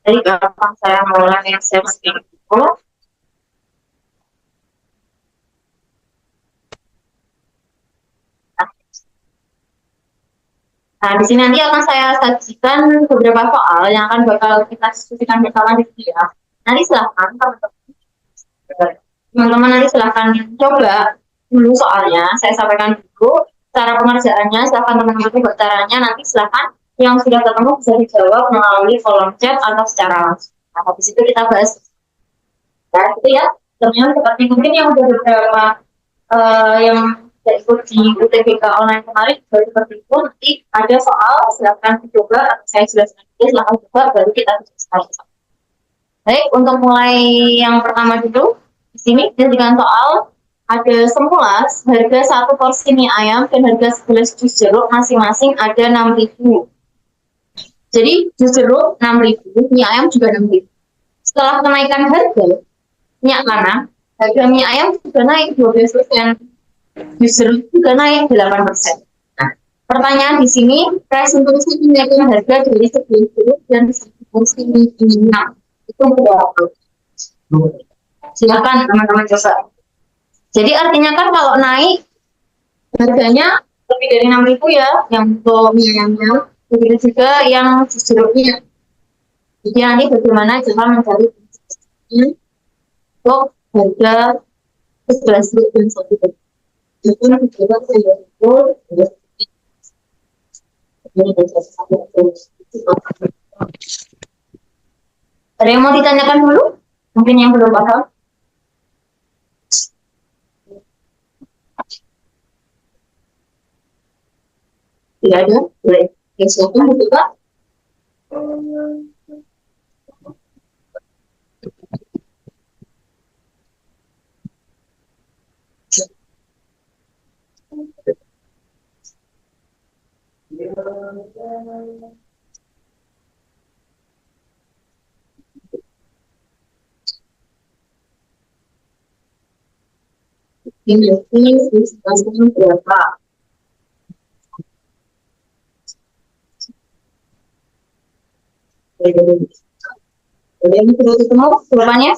Jadi gampang saya mulai yang seperti itu. Nah, di sini nanti akan saya sajikan beberapa soal yang akan bakal kita diskusikan bersama di sini ya. Nanti silahkan teman-teman nanti silahkan coba dulu soalnya. Saya sampaikan dulu cara pengerjaannya. Silahkan teman-teman buat caranya. Nanti silahkan yang sudah ketemu bisa dijawab melalui kolom chat atau secara langsung. Nah, habis itu kita bahas. Nah, itu ya. Teman-teman seperti mungkin yang udah beberapa yang tidak ikut di UTBK online kemarin baru seperti itu. Nanti ada soal silahkan dicoba atau saya jelaskan silahkan coba baru kita bisa. Baik, untuk mulai yang pertama dulu, di sini dengan soal ada semula harga satu porsi mie ayam dan harga 11 jus jeruk masing-masing ada 6.000. Jadi jus jeruk 6.000, mie ayam juga 6.000. Setelah kenaikan harga minyak tanah, harga mie ayam juga naik 12%, jus jeruk juga naik 8%. Nah, pertanyaan di sini, presentasi kenaikan harga dari 11 jeruk dan satu porsi mie ayam itu berapa? Silakan teman-teman coba. Jadi artinya kan kalau naik harganya lebih dari 6.000 ya, yang untuk mie ayamnya, begitu juga yang jeruknya. Jadi nanti bagaimana cara mencari untuk harga 11 dan 1 itu juga saya ada yang mau ditanyakan dulu? Mungkin yang belum paham. Tidak ada? Boleh. Yang silakan dibuka. Ini berapa? Boleh sudah ketemu jawabannya?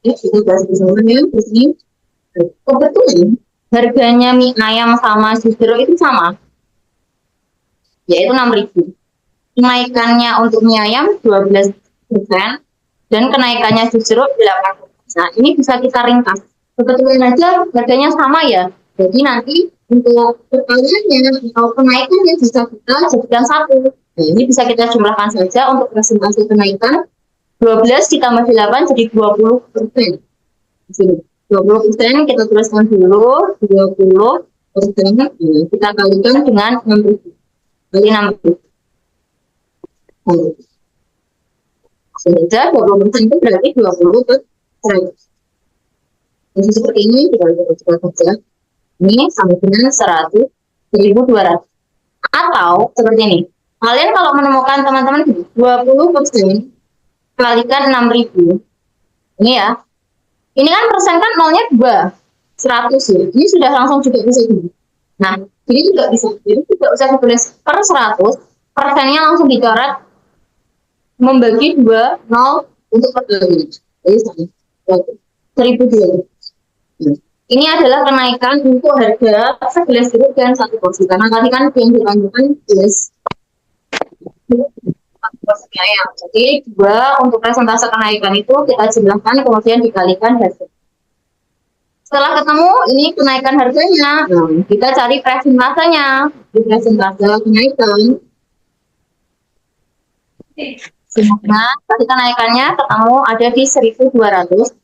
Ya, kita bahas bersama-sama di sini. Kebetulan harganya mie ayam sama jus jeruk itu sama, yaitu 6.000. Kenaikannya untuk mie ayam 12% dan kenaikannya jus jeruk 8%. Nah, ini bisa kita ringkas. Kebetulan aja harganya sama ya. Jadi nanti untuk perkaliannya atau kenaikannya bisa kita jadikan satu. Nah, ini bisa kita jumlahkan saja untuk presentasi kenaikan 12 ditambah 8 jadi 20%. Di sini 20% kita tuliskan dulu 20% kita kalikan dengan 6.000 kali 6.000. Sehingga 20% itu berarti 20%. Jadi seperti ini kita coba saja. Ini sama dengan 100.200. Atau seperti ini. Kalian kalau menemukan teman-teman 20% kalikan 6.000. Ini ya. Ini kan persen kan nolnya 2. 100 ya. Ini sudah langsung juga bisa gini. Nah, ini juga bisa. Jadi tidak usah ditulis per 100. Persennya langsung dicoret membagi 2, 0 untuk perkalian. Jadi 1.200. Ini adalah kenaikan untuk harga 11 jeruk dan 1 porsi. Karena tadi kan yang dilanjutkan 11 porsinya. Jadi 2 untuk presentase kenaikan itu kita jumlahkan kemudian dikalikan harga. Setelah ketemu ini kenaikan harganya, kita cari presentasenya. Di presentase kenaikan. Nah, tadi kenaikannya ketemu ada di 1.200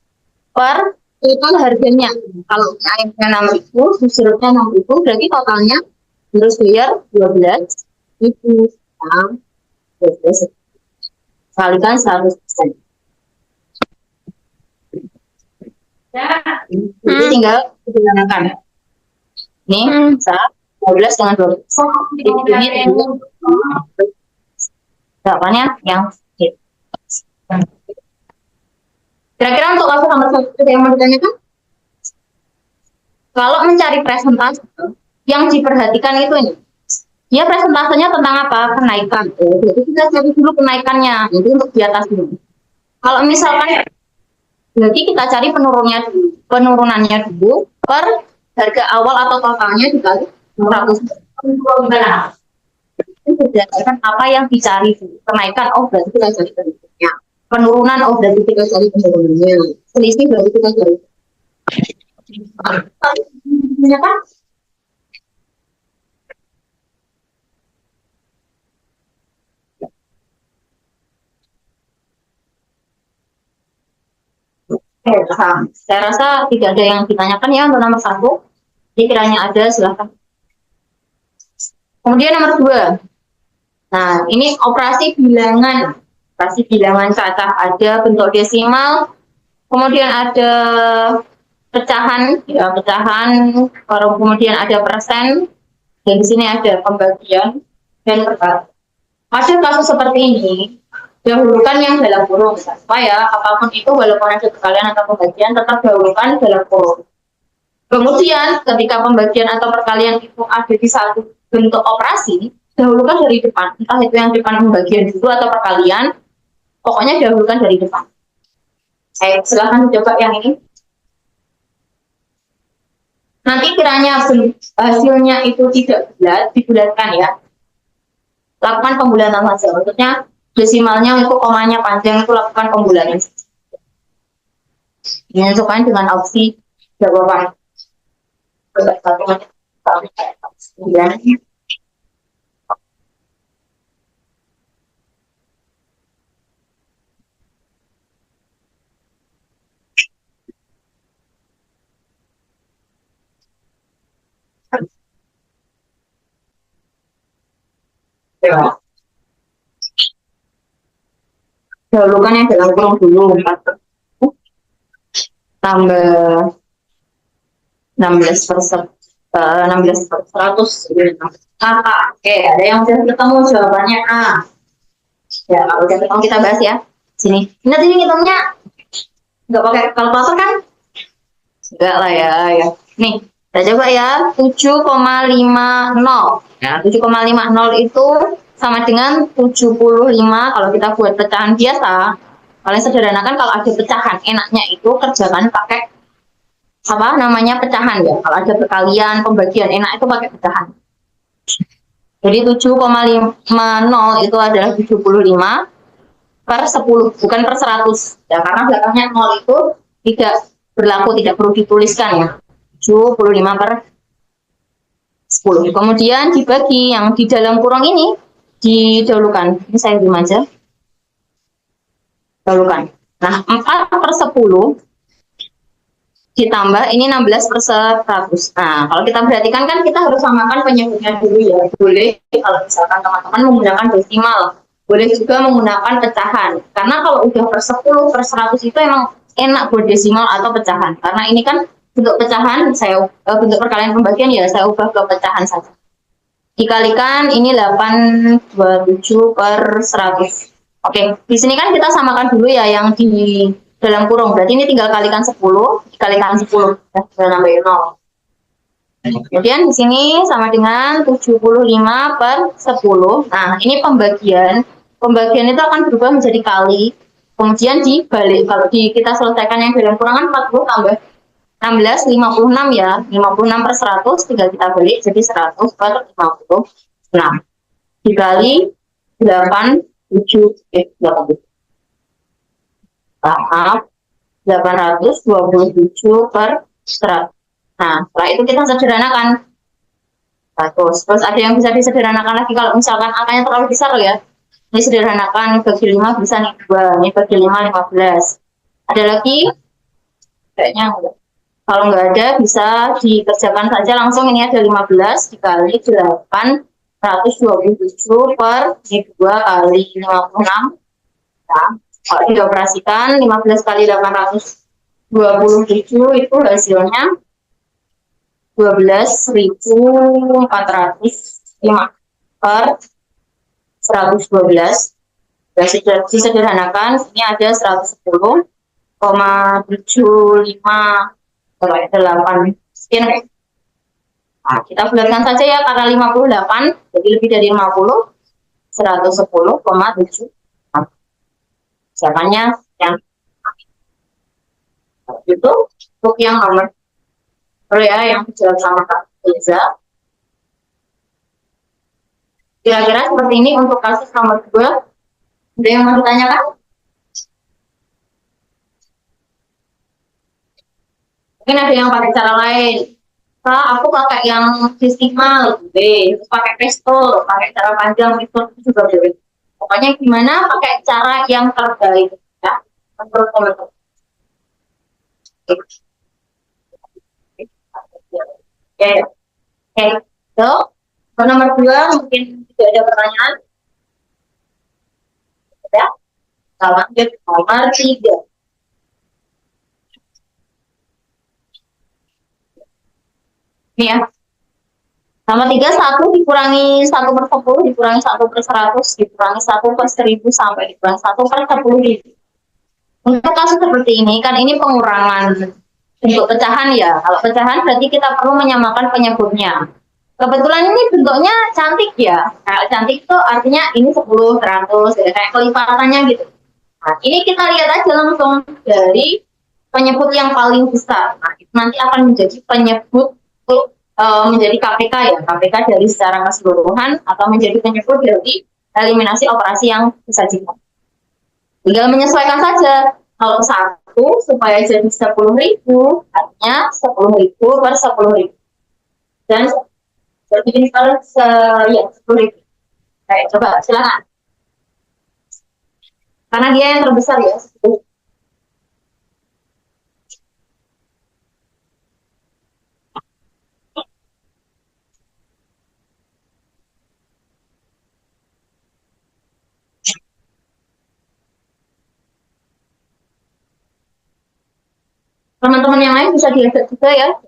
per total harganya. Kalau ayamnya 6.000, jeruknya 6.000, berarti totalnya harus bayar 12.000. Kalikan 100%. Jadi tinggal digunakan. Ini bisa 12 dengan 12. Ini jawabannya yang kira-kira untuk kasus nomor 1 yang mau ditanyakan? Kalau mencari presentase, Yang diperhatikan itu ini. Dia presentasenya tentang apa? Kenaikan. Jadi kita cari dulu kenaikannya. Itu untuk di atas dulu. Kalau misalkan jadi kita cari penurunannya dulu per harga awal atau totalnya dikali 100. Itu berdasarkan apa yang dicari kenaikan, oh berarti kita cari bentuknya. Penurunan, oh berarti kita cari penurunannya. Selisih berarti kita cari. Ya kan? Saya rasa tidak ada yang ditanyakan ya untuk nomor 1. Kiranya ada, silahkan. Kemudian nomor 2. Nah, ini operasi bilangan. Operasi bilangan cacah, ada bentuk desimal, kemudian ada pecahan, ya pecahan, kemudian ada persen, dan di sini ada pembagian dan perkalian. Pada kasus seperti ini, dahulukan yang dalam kurung, supaya apapun itu walaupun ada perkalian atau pembagian tetap dahulukan dalam kurung. Kemudian ketika pembagian atau perkalian itu ada di satu bentuk operasi, dahulukan dari depan. Entah itu yang depan pembagian dulu atau perkalian, pokoknya dahulukan dari depan. Silahkan coba yang ini. Nanti kiranya hasilnya itu tidak bulat, dibulatkan ya. Lakukan pembulatan saja. Maksudnya desimalnya untuk komanya panjang itu lakukan pembulatan. Menentukan dengan opsi jawaban. Dahulukan yang dalam kurung dulu 4 tambah 16%, 16%. Oke, ada yang sudah ketemu jawabannya A. Ya, kalau udah ketemu kita bahas ya. Sini. Ingat ini ngitungnya nggak pakai kalkulator kan? Enggak lah ya. Nih, kita coba ya. 7,50. Nah, 7,50 itu sama dengan 75 kalau kita buat pecahan biasa. Paling sederhana kan kalau ada pecahan, enaknya itu kerjakan pakai apa namanya pecahan ya. Kalau ada perkalian, pembagian, enak itu pakai pecahan. Jadi 7,50 itu adalah 75 per 10, bukan per 100. Ya, karena belakangnya 0 itu tidak berlaku, tidak perlu dituliskan ya. 75 per 10. Kemudian dibagi yang di dalam kurung ini didahulukan. Ini saya zoom aja. Dahulukan. Nah, 4 per 10 ditambah ini 16 per 100. Nah, kalau kita perhatikan kan kita harus samakan penyebutnya dulu ya. Boleh kalau misalkan teman-teman menggunakan desimal. Boleh juga menggunakan pecahan. Karena kalau udah per 10 per 100 itu emang enak buat desimal atau pecahan. Karena ini kan bentuk pecahan, bentuk perkalian pembagian ya saya ubah ke pecahan saja. Dikalikan ini 827 per 100. Oke, di sini kan kita samakan dulu ya yang di dalam kurung. Berarti ini tinggal kalikan 10, dikalikan 10. Ya, sudah nambahin 0. Kemudian di sini sama dengan 75 per 10. Nah, ini pembagian. Pembagian itu akan berubah menjadi kali. Kemudian dibalik. Kalau kita selesaikan yang dalam kurung kan 40 tambah 16, 56 ya. 56 per 100 tinggal kita balik jadi 100 per 56. Dikali 8, 7, 8. Maaf, 827 per 100. Nah, setelah itu kita sederhanakan. Terus ada yang bisa disederhanakan lagi kalau misalkan angkanya terlalu besar ya. Ini sederhanakan, bagi 5 bisa nih 2, ini bagi 5, 15. Ada lagi? Kayaknya enggak. Kalau nggak ada bisa dikerjakan saja langsung. Ini ada 15 dikali 8, 127 per 2 kali 56. Nah, kalau dioperasikan 15 kali 827 itu hasilnya 12.405 per 112. Disederhanakan ini ada 110,75 8 sekian. Nah, kita bulatkan saja ya, karena 58, jadi lebih dari 50, 110,7. Jawabannya yang itu untuk yang nomor ya, yang dijawab sama Kak Liza. Kira-kira seperti ini untuk kasus nomor 2. Ada yang mau ditanyakan? Mungkin ada yang pakai cara lain. Kak, aku pakai yang desimal, B, terus pakai pesto, pakai cara panjang itu juga boleh. Pokoknya gimana pakai cara yang terbaik ya, menurut teman-teman. Oke, oke, so, nomor 2 mungkin tidak ada pertanyaan. Ya, kita lanjut nomor 3. Ini ya. Nomor 3, 1 dikurangi 1/10 dikurangi 1/100 dikurangi 1/1000 sampai dikurangi 1/10.000. Untuk kasus seperti ini, kan ini pengurangan bentuk pecahan ya. Kalau pecahan berarti kita perlu menyamakan penyebutnya. Kebetulan ini bentuknya cantik ya. Nah, cantik itu artinya ini 10, 100, ya, kayak kelipatannya gitu. Nah, ini kita lihat aja langsung dari penyebut yang paling besar. Nah, itu nanti akan menjadi penyebut menjadi KPK ya, KPK dari secara keseluruhan atau menjadi penyebut dari eliminasi operasi yang disajikan. Tinggal menyesuaikan saja. Kalau 1 supaya jadi 10.000, artinya 10.000 per 10.000. Dan jadi per ya 10.000. Baik, coba silakan. Karena dia yang terbesar ya. Teman-teman yang lain bisa diajak juga ya.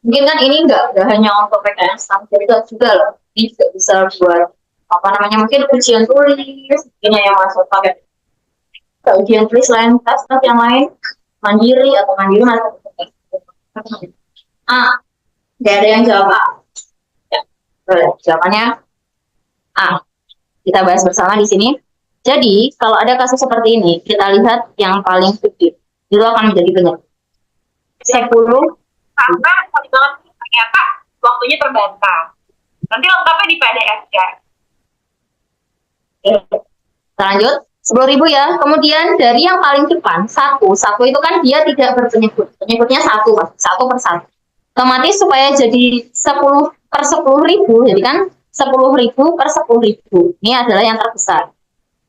Mungkin kan ini nggak hanya untuk PKN jadi juga loh. Ini juga bisa buat apa namanya, mungkin ujian tulis, ini yang masuk pakai ujian tulis lain tes yang lain mandiri atau mandiri masuk. Nggak ada yang jawab A. Ya, boleh. Jawabannya A. Kita bahas bersama di sini. Jadi kalau ada kasus seperti ini, kita lihat yang paling gede itu akan menjadi penyebab. 10. Karena banget ternyata waktunya terbatas. Nanti lengkapnya di PDF ya. Kita lanjut. 10.000 ya. Kemudian dari yang paling depan, 1 itu kan dia tidak berpenyebut. Penyebutnya 1 per 1. Otomatis supaya jadi 10 per 10.000, jadi kan 10.000 per 10.000. Ini adalah yang terbesar.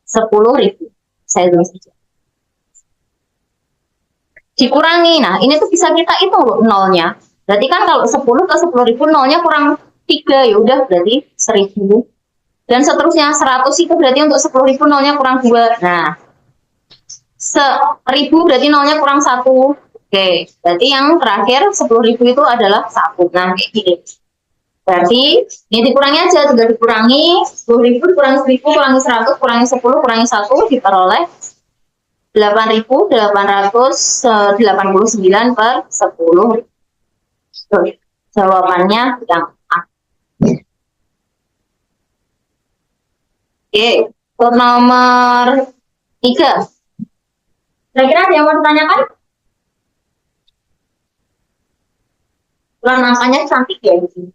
10.000. Saya tulis saja. Dikurangi. Nah, ini tuh bisa kita hitung loh nolnya. Berarti kan kalau 10 ke 10.000 nolnya kurang 3, ya udah berarti 1.000. Dan seterusnya 100 itu berarti untuk 10.000 nolnya kurang 2. Nah, 1.000 berarti nolnya kurang 1. Oke, berarti yang terakhir 10.000 itu adalah 1. Nah, kayak gini. Berarti ini dikurangi aja, tinggal dikurangi 10.000 kurangi 1.000 kurangi 100 kurangi 10 kurangi 1 diperoleh 8.889 per 10. Jawabannya yang A. Oke, untuk nomor 3. Kira-kira ada yang mau ditanyakan? Ulang angkanya cantik ya di sini.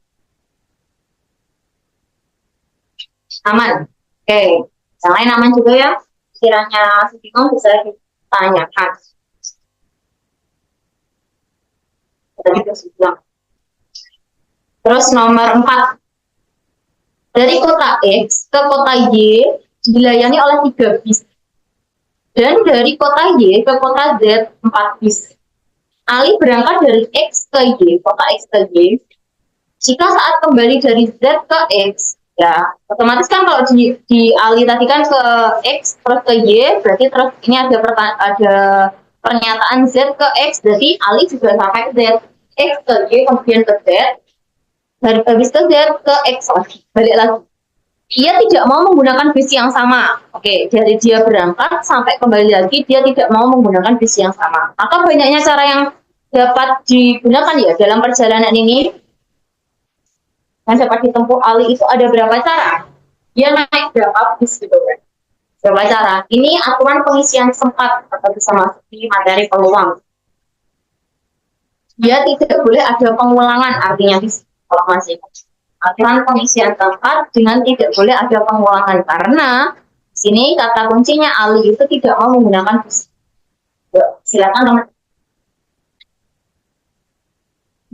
Aman. Oke, yang lain aman juga ya. Kiranya bingung bisa ditanyakan. Terus nomor 4. Dari kota X ke kota Y dilayani oleh 3 bis. Dan dari kota Y ke kota Z 4 bis. Ali berangkat dari X ke Y, kota X ke Y. Jika saat kembali dari Z ke X, ya otomatis kan kalau di Ali tadi kan ke X terus ke Y, berarti terus ini ada pernyataan Z ke X, berarti Ali juga sampai ke Z. X ke Y kemudian ke Z, dari bis ke Z ke X lagi, balik lagi. Dia tidak mau menggunakan bis yang sama. Oke, dari dia berangkat sampai kembali lagi, dia tidak mau menggunakan bis yang sama. Maka banyaknya cara yang dapat digunakan ya dalam perjalanan ini. yang dapat ditempuh Ali itu ada berapa cara? Dia naik berapa bis gitu kan? Berapa cara? Ini aturan pengisian sempat atau bisa masuk di materi peluang. Dia tidak boleh ada pengulangan, artinya di kalau masih aturan pengisian tempat dengan tidak boleh ada pengulangan karena di sini kata kuncinya Ali itu tidak mau menggunakan bis. Silakan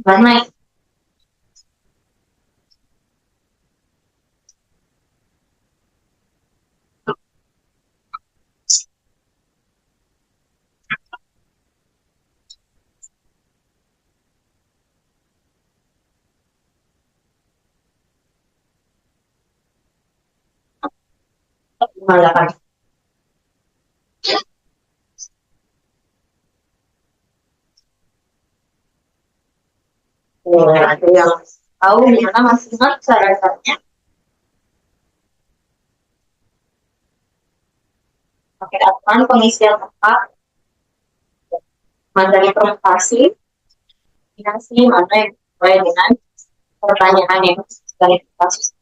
teman. Naik. Mengatakan ada yang tahu gimana masih ingat cara-caranya. Pakai aturan pengisian tempat, materi presentasi, finasi, mana yang sesuai dengan pertanyaan yang dari kasus.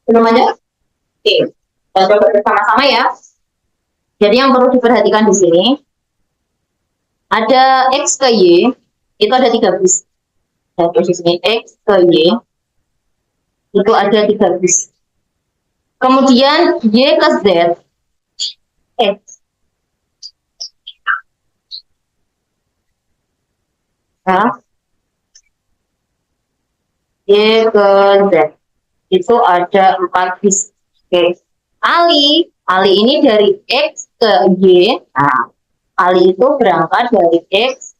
Belum aja? Oke, kita coba bersama-sama ya. Jadi yang perlu diperhatikan di sini ada X ke Y, itu ada 3 bis. Dan posisinya X ke Y, itu ada 3 bis. Kemudian Y ke Z, X. Nah, Y ke Z, itu ada 4 bis. Oke. Ali ini dari X ke Y. Nah, Ali itu berangkat dari X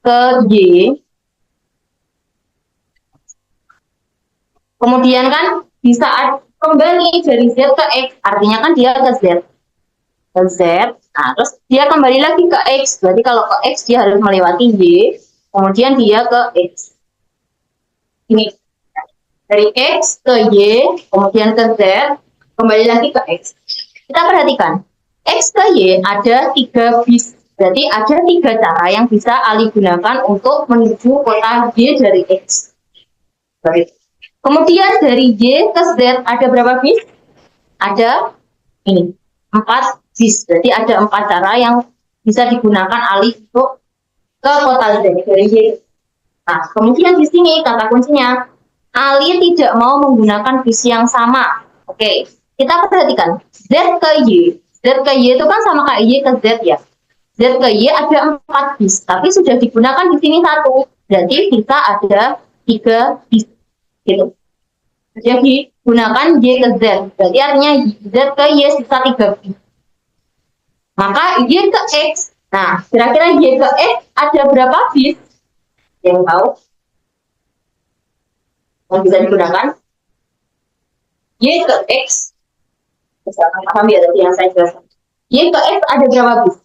ke Y. Kemudian kan di saat kembali dari Z ke X, artinya kan dia ke Z. Ke Z, nah terus dia kembali lagi ke X. Berarti kalau ke X dia harus melewati Y, kemudian dia ke X. Ini dari X ke Y, kemudian ke Z, kembali lagi ke X. Kita perhatikan, X ke Y ada 3 bis. Berarti ada 3 cara yang bisa Ali gunakan untuk menuju kota Y dari X. Kemudian dari Y ke Z ada berapa bis? Ada ini, 4 bis. Berarti ada 4 cara yang bisa digunakan Ali untuk ke kota Z dari Y. Nah, kemudian di sini kata kuncinya, Ali tidak mau menggunakan bis yang sama. Oke, kita perhatikan. Z ke Y. Z ke Y itu kan sama kayak Y ke Z ya. Z ke Y ada 4 bis, tapi sudah digunakan di sini 1. Berarti kita ada 3 bis. Gitu. Jadi gunakan Y ke Z. Berarti artinya Z ke Y sisa 3 bis. Maka Y ke X. Nah, kira-kira Y ke X ada berapa bis? Yang tahu? Yang bisa digunakan? Y ke X. Misalkan paham ya tadi yang saya jelaskan. Y ke X ada berapa bis?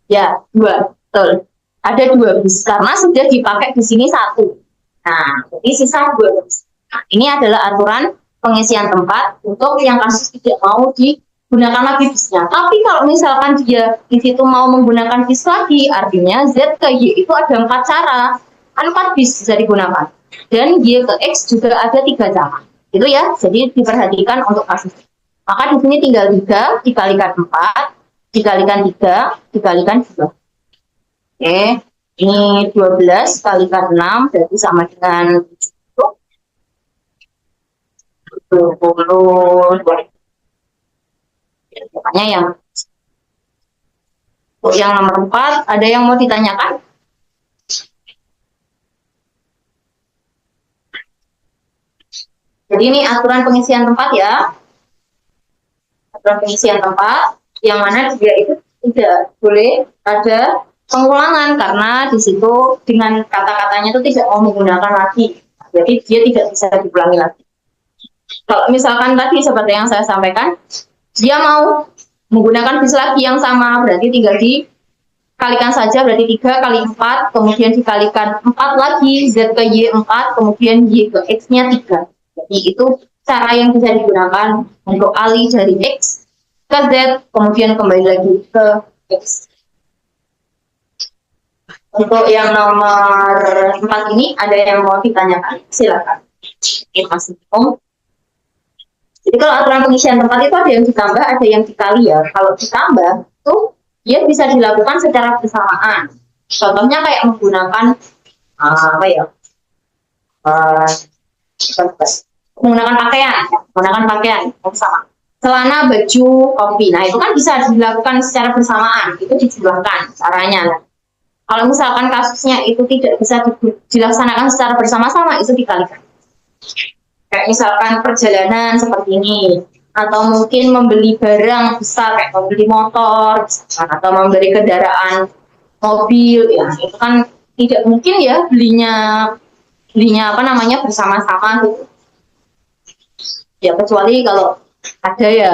Ya, 2. Betul. Ada 2 bis karena sudah dipakai di sini 1. Nah, jadi sisa 2 bis. Nah, ini adalah aturan pengisian tempat untuk yang kasus tidak mau digunakan lagi bisnya. Tapi kalau misalkan dia di situ mau menggunakan bis lagi, artinya Z ke Y itu ada 4 cara. 4 bis bisa digunakan. Dan Y ke X juga ada 3 cara. Itu ya, jadi diperhatikan untuk kasus. Maka di sini tinggal 3 dikalikan 4, dikalikan 3, dikalikan 2. Oke, ini 12 kalikan 6, berarti sama dengan 20. Makanya yang nomor 4, ada yang mau ditanyakan? Jadi ini aturan pengisian tempat ya. Aturan pengisian tempat yang mana dia itu tidak boleh ada pengulangan karena di situ dengan kata-katanya itu tidak mau menggunakan lagi. Jadi dia tidak bisa diulangi lagi. Kalau misalkan tadi seperti yang saya sampaikan, dia mau menggunakan bis lagi yang sama, berarti tinggal dikalikan saja, berarti 3 kali 4, kemudian dikalikan 4 lagi, Z ke Y 4, kemudian Y ke X-nya 3. Jadi itu cara yang bisa digunakan untuk alih dari X ke Z, kemudian kembali lagi ke X. Untuk yang nomor 4 ini, ada yang mau ditanyakan? Silakan. Oke, Mas Om. Jadi kalau aturan pengisian tempat itu ada yang ditambah, ada yang dikali ya. Kalau ditambah, itu dia bisa dilakukan secara bersamaan. Contohnya kayak menggunakan apa ya? Uh, menggunakan pakaian yang sama. Celana, baju, kopi. Nah, itu kan bisa dilakukan secara bersamaan. Itu dijumlahkan caranya. Kalau misalkan kasusnya itu tidak bisa dilaksanakan secara bersama-sama, itu dikalikan. Kayak misalkan perjalanan seperti ini, atau mungkin membeli barang besar kayak membeli motor, atau membeli kendaraan mobil, ya itu kan tidak mungkin ya belinya apa namanya bersama-sama gitu. Ya kecuali kalau ada ya.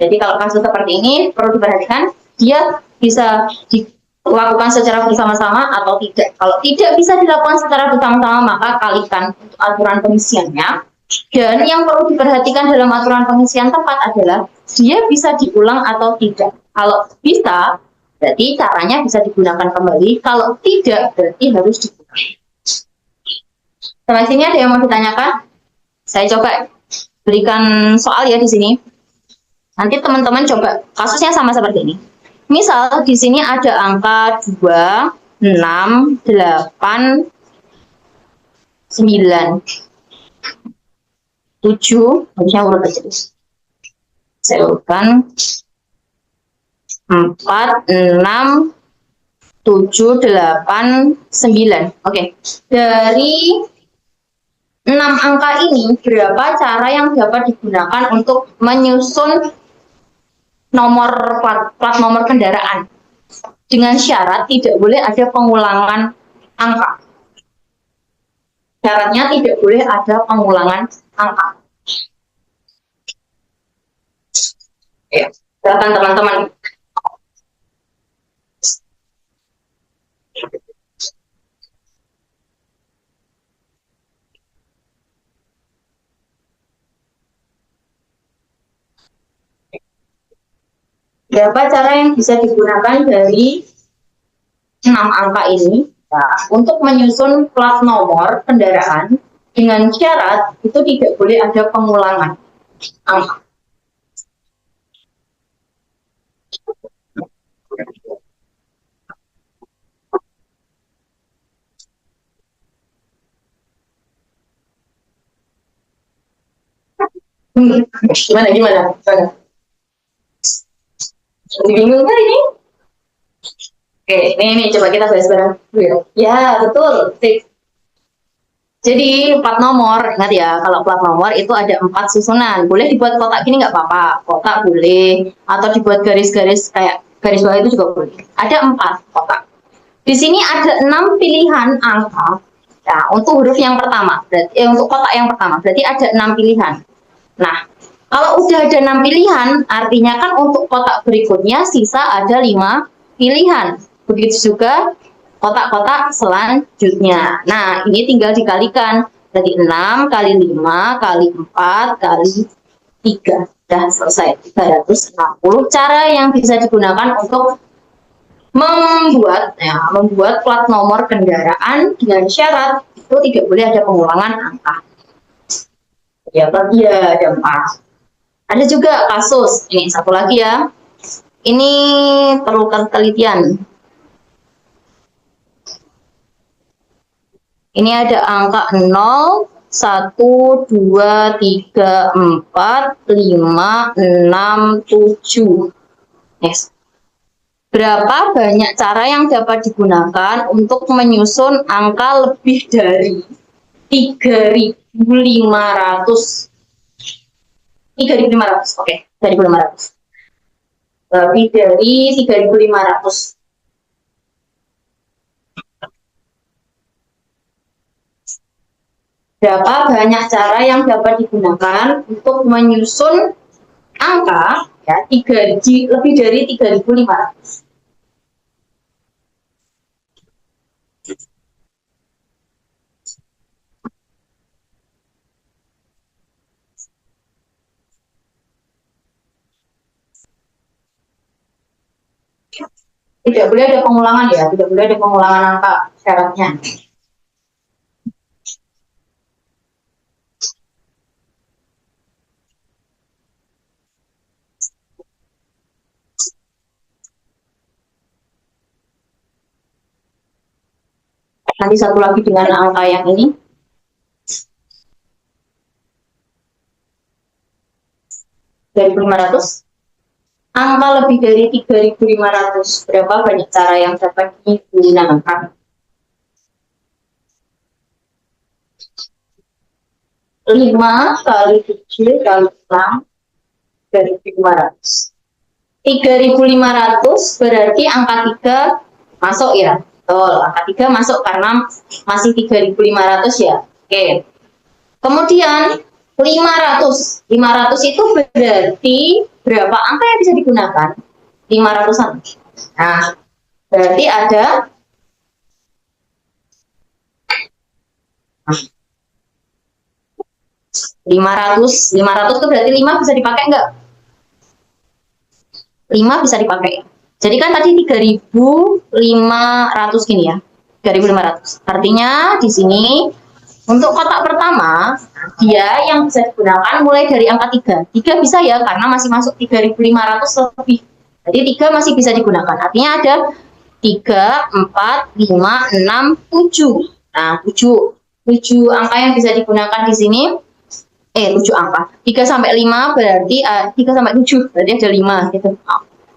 Jadi kalau kasus seperti ini perlu diperhatikan, dia bisa dilakukan secara bersama-sama atau tidak. Kalau tidak bisa dilakukan secara bersama-sama, maka kalikan untuk aturan pengisiannya. Dan yang perlu diperhatikan dalam aturan pengisian tempat adalah dia bisa diulang atau tidak. Kalau bisa, berarti caranya bisa digunakan kembali. Kalau tidak, berarti harus digunakan. Sampai sini ada yang mau ditanyakan? Saya coba berikan soal ya di sini. Nanti teman-teman coba kasusnya sama seperti ini. Misal di sini ada angka 2, 6, 8, 9, 7, harusnya urut aja. Saya urutkan 4, 6, 7, 8, 9. Oke. Dari 6 angka ini, berapa cara yang dapat digunakan untuk menyusun plat nomor kendaraan dengan syarat tidak boleh ada pengulangan angka. Syaratnya tidak boleh ada pengulangan angka. Ya, silakan teman-teman. Berapa cara yang bisa digunakan dari 6 angka ini untuk menyusun plat nomor kendaraan dengan syarat itu tidak boleh ada pengulangan angka. Gimana? Bingung kan ini? Oke, ini coba kita bahas bareng. Ya, betul. Jadi plat nomor, ingat ya, kalau plat nomor itu ada 4 susunan. Boleh dibuat kotak gini nggak apa-apa, kotak boleh. Atau dibuat garis-garis kayak garis bawah itu juga boleh. Ada 4 kotak. Di sini ada 6 pilihan angka. Nah, untuk huruf yang pertama, berarti untuk kotak yang pertama, berarti ada 6 pilihan. Nah, kalau udah ada 6 pilihan, artinya kan untuk kotak berikutnya sisa ada 5 pilihan. Begitu juga kotak-kotak selanjutnya. Nah, ini tinggal dikalikan. Jadi 6 kali 5 kali 4 kali 3. Sudah selesai. 360 cara yang bisa digunakan untuk membuat plat nomor kendaraan dengan syarat itu tidak boleh ada pengulangan angka. Ya, ada 4. Ada juga kasus, ini satu lagi ya. Ini perlu penelitian. Ini ada angka 0, 1, 2, 3, 4, 5, 6, 7. Yes. Berapa banyak cara yang dapat digunakan untuk menyusun angka lebih dari 3.500? 3.500, oke, 3.500. Lebih dari 3.500. Berapa banyak cara yang dapat digunakan untuk menyusun angka ya, lebih dari 3.500? Tidak boleh ada pengulangan ya, tidak boleh ada pengulangan angka syaratnya. Nanti satu lagi dengan angka yang ini. Dari 500. Angka lebih dari 3.500. Berapa banyak cara yang dapat digunakan? 5 kali 7 kali 6 dari 500. 3.500 berarti angka 3 masuk ya. Betul, angka 3 masuk karena masih 3.500 ya. Oke. Kemudian 500. 500 itu berarti berapa angka yang bisa digunakan? 500-an. Nah, berarti ada 500. 500 itu berarti 5 bisa dipakai enggak? 5 bisa dipakai. Jadi kan tadi 3.500 gini ya. 3.500. Artinya di sini untuk kotak pertama, dia yang bisa digunakan mulai dari angka 3. 3 bisa ya, karena masih masuk 3.500 lebih. Jadi 3 masih bisa digunakan. Artinya ada 3, 4, 5, 6, 7. Nah, 7. 7 angka yang bisa digunakan di sini. 7 angka. 3 sampai 5 berarti 3 sampai 7 berarti ada 5 gitu.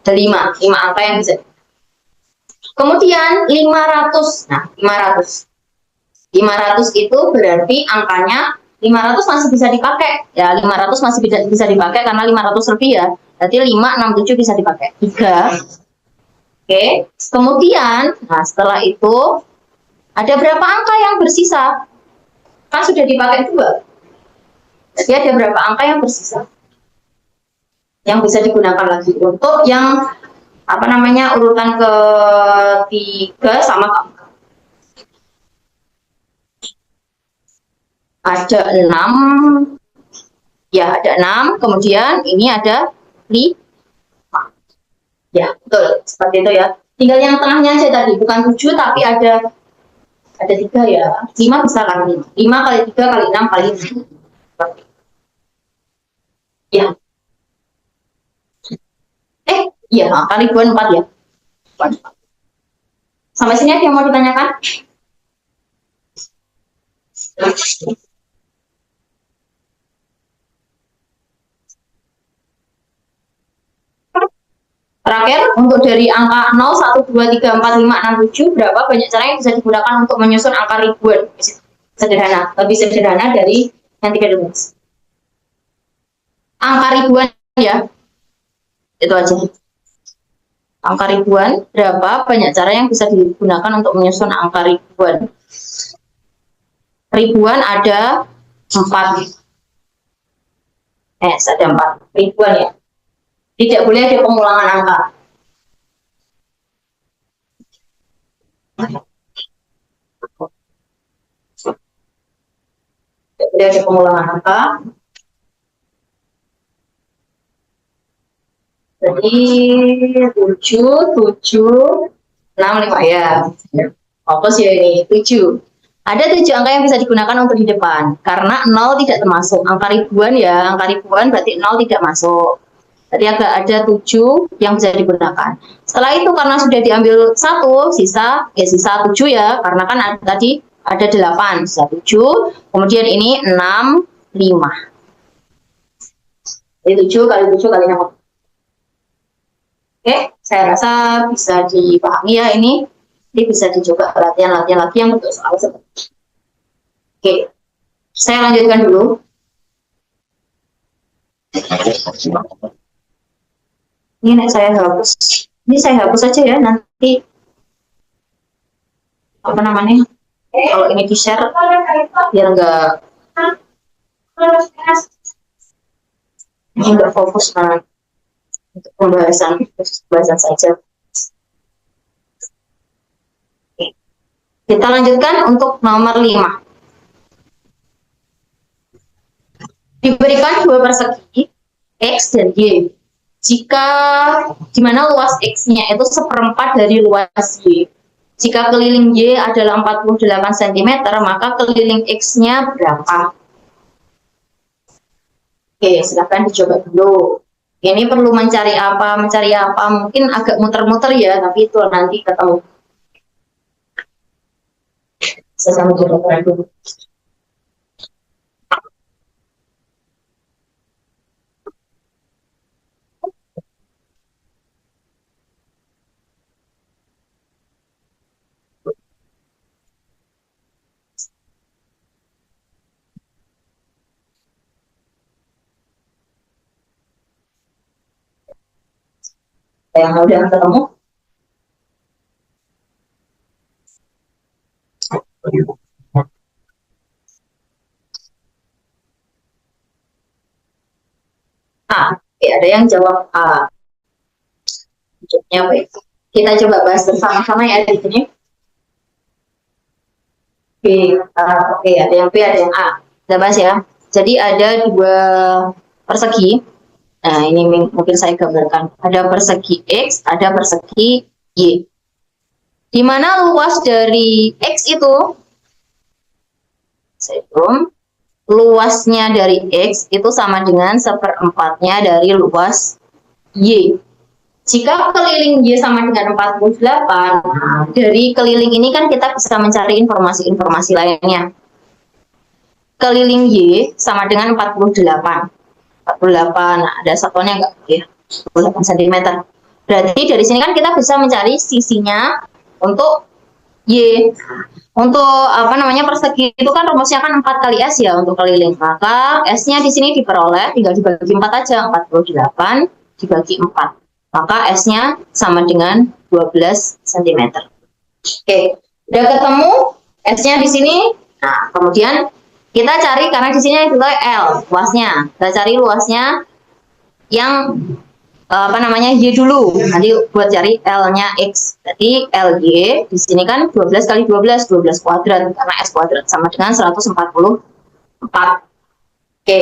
Ada 5 angka yang bisa. Kemudian 500. Nah, 500. 500 itu berarti angkanya 500 masih bisa dipakai. Ya, 500 masih bisa dipakai karena 500 lebih ya. Berarti 5, 6, 7 bisa dipakai. 3. Oke. Kemudian, nah setelah itu ada berapa angka yang bersisa? Kan sudah dipakai 2. Jadi ada berapa angka yang bersisa? Yang bisa digunakan lagi untuk yang apa namanya urutan ketiga sama keempat. Ada 6, ya ada 6, kemudian ini ada 5. Ya, betul, seperti itu ya. Tinggal yang tengahnya aja tadi, bukan 7 tapi ada 3 ya. 5 bisa kan? 5 kali 3 kali 6 kali 7. Ya. Iya, kali 4 ya. Sampai sini ada yang mau ditanyakan? Terakhir, untuk dari angka 0, 1, 2, 3, 4, 5, 6, 7, berapa banyak cara yang bisa digunakan untuk menyusun angka ribuan? Sederhana, lebih sederhana dari yang 3 angka ribuan ya, itu aja. Angka ribuan, berapa banyak cara yang bisa digunakan untuk menyusun angka ribuan? Ribuan ada 4. Ada 4. Ribuan ya. Tidak boleh ada pengulangan angka. Tidak boleh ada pengulangan angka. Jadi 7, 7, 6, 5 ya. Fokus ya ini, 7. Ada 7 angka yang bisa digunakan untuk di depan. Karena 0 tidak termasuk. Angka ribuan ya, angka ribuan berarti 0 tidak masuk. Jadi ada 7 yang bisa digunakan. Setelah itu karena sudah diambil 1, sisa 7 ya. Karena kan tadi ada 8, sisa 7. Kemudian ini 6, 5. Jadi 7 kali 7 kali 6. Oke, saya rasa bisa dipahami ya ini. Ini bisa dicoba latihan-latihan lagi yang untuk soal seperti ini. Oke, saya lanjutkan dulu. Ini saya hapus. Ini saya hapus saja ya, nanti apa namanya? Kalau ini di share biar enggak fokus untuk pembahasan saja. Oke. Kita lanjutkan untuk nomor 5. Diberikan 2 persegi X dan Y. jika dimana luas X-nya itu seperempat dari luas Y. Jika keliling Y adalah 48 cm, maka keliling X-nya berapa? Oke, silahkan dicoba dulu. Ini perlu mencari apa? Mungkin agak muter-muter ya, tapi itu nanti ketemu. Saya sama coba dulu. Yang udah ketemu. Oke, ada yang jawab A. Jawabnya baik. Kita coba bahas bersama-sama ya di sini. Oke, ada yang B, ada yang A. Kita bahas ya. Jadi ada dua persegi. Nah, ini mungkin saya gambarkan. Ada persegi X, ada persegi Y. Di mana luas dari X itu, luasnya dari X itu sama dengan seperempatnya dari luas Y. Jika keliling Y sama dengan 48, dari keliling ini kan kita bisa mencari informasi-informasi lainnya. Keliling Y sama dengan 48. 48, nah ada satuannya enggak ya? 48 cm. Berarti dari sini kan kita bisa mencari sisinya untuk Y. Untuk persegi itu kan rumusnya kan 4 kali S ya untuk keliling. Maka S-nya di sini diperoleh tinggal dibagi 4 aja, 48 dibagi 4. Maka S-nya sama dengan 12 cm. Oke, udah ketemu S-nya di sini. Nah, kemudian kita cari karena di sini adalah L luasnya. Kita cari luasnya yang Y dulu. Nanti buat cari L-nya X. Jadi LY di sini kan 12 kali 12 kuadrat karena S kuadrat sama dengan 144. Oke.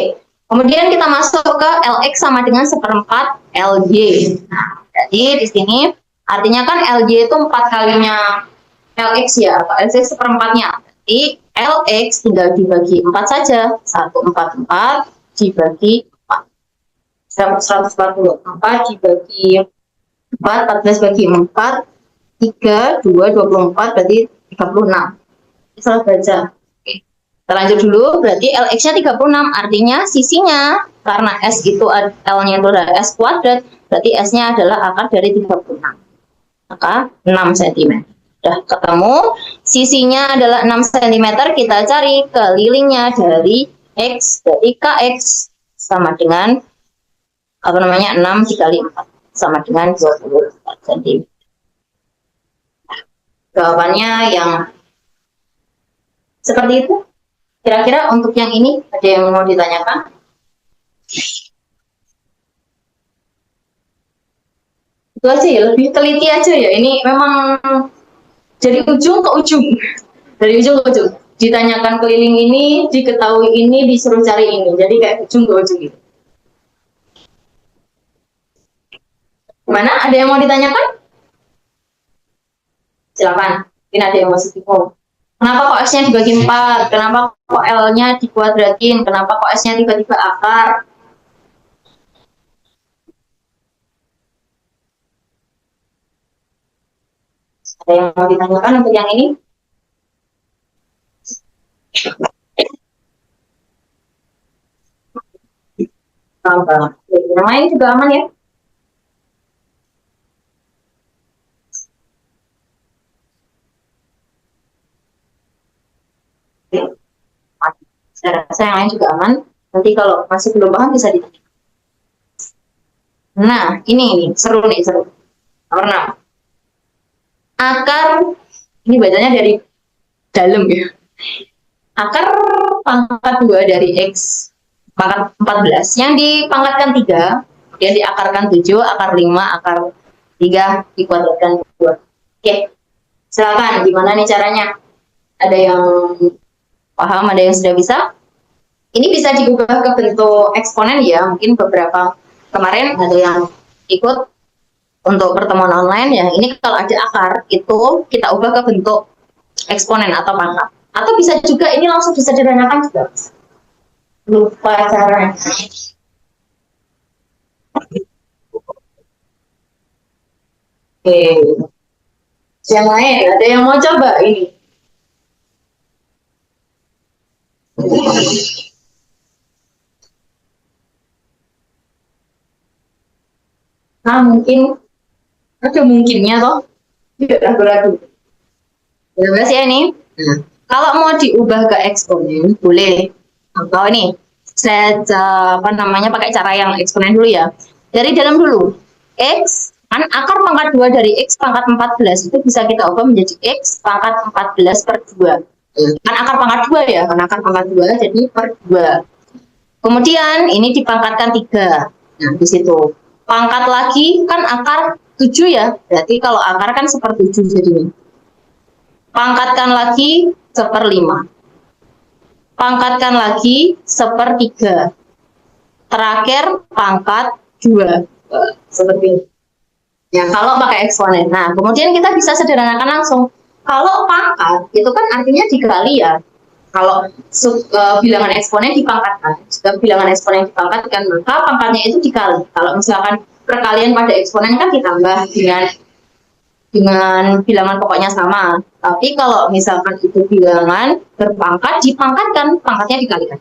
Kemudian kita masuk ke LX sama dengan seperempat LY. Nah, jadi di sini artinya kan LY itu 4 kalinya LX ya, atau LX seperempatnya. Jadi LX tinggal dibagi 4 saja. 144 dibagi 4. 144 dibagi 4, 14 bagi 4, 3, 2, 24, berarti 36. Salah baca. Kita lanjut dulu, berarti LX-nya 36, artinya sisinya, karena S itu L-nya itu adalah S kuadrat, berarti S-nya adalah akar dari 36. Maka 6 cm. Sudah ketemu, sisinya adalah 6 cm, kita cari kelilingnya dari X, dari KX, sama dengan 6 dikali 4, sama dengan 24 cm. Jawabannya yang seperti itu. Kira-kira untuk yang ini ada yang mau ditanyakan? Itu aja ya, lebih teliti aja ya. Ini memang dari ujung ke ujung. Dari ujung ke ujung. Ditanyakan keliling ini, diketahui ini, disuruh cari ini. Jadi kayak ujung ke ujung gitu. Gimana? Ada yang mau ditanyakan? Silakan. Mungkin ada yang masih bingung. Kenapa kok S-nya dibagi 4? Kenapa kok L-nya dikuadratin? Kenapa kok S-nya tiba-tiba akar? Ada yang mau ditanyakan untuk yang ini? Gampang. Yang lain juga aman ya? Saya rasa yang lain juga aman. Nanti kalau masih belum paham bisa ditanya. Nah, ini seru nih, seru. Nomor 6. Akar, ini bacanya dari dalam ya. Akar pangkat 2 dari X pangkat 14 yang dipangkatkan 3, kemudian diakarkan 7, akar 5, akar 3 dikuadratkan 2. Oke, silakan gimana nih caranya? Ada yang paham, ada yang sudah bisa? Ini bisa diubah ke bentuk eksponen ya, mungkin beberapa kemarin ada yang ikut untuk pertemuan online ya. Ini kalau ada akar itu kita ubah ke bentuk eksponen atau pangkat. Atau bisa juga ini langsung disederhanakan juga. Lupa caranya. Oke. Yang lain ada yang mau coba ini? Nah, mungkin ada mungkinnya toh. Tidak ragu-ragu. Bebas ya ini. Nah, kalau mau diubah ke eksponen boleh. Atau ini saya apa namanya pakai cara yang eksponen dulu ya. Dari dalam dulu. X kan akar pangkat 2 dari X pangkat 14 itu bisa kita ubah menjadi X pangkat 14 per 2. Kan akar pangkat 2 ya, kan akar pangkat 2 jadi per 2. Kemudian ini dipangkatkan 3. Nah, di situ. Pangkat lagi kan akar 7 ya. Berarti kalau akar kan seper 7 jadinya. Pangkatkan lagi seper 5. Pangkatkan lagi seper 3. Terakhir pangkat 2. Seperti ini. Ya, kalau pakai eksponen. Nah, kemudian kita bisa sederhanakan langsung. Kalau pangkat, itu kan artinya dikali ya. Kalau bilangan eksponen dipangkatkan. Jika bilangan eksponen dipangkatkan, maka pangkatnya itu dikali. Kalau misalkan perkalian pada eksponen kan ditambah dengan bilangan pokoknya sama. Tapi kalau misalkan itu bilangan berpangkat, dipangkatkan, pangkatnya dikalikan.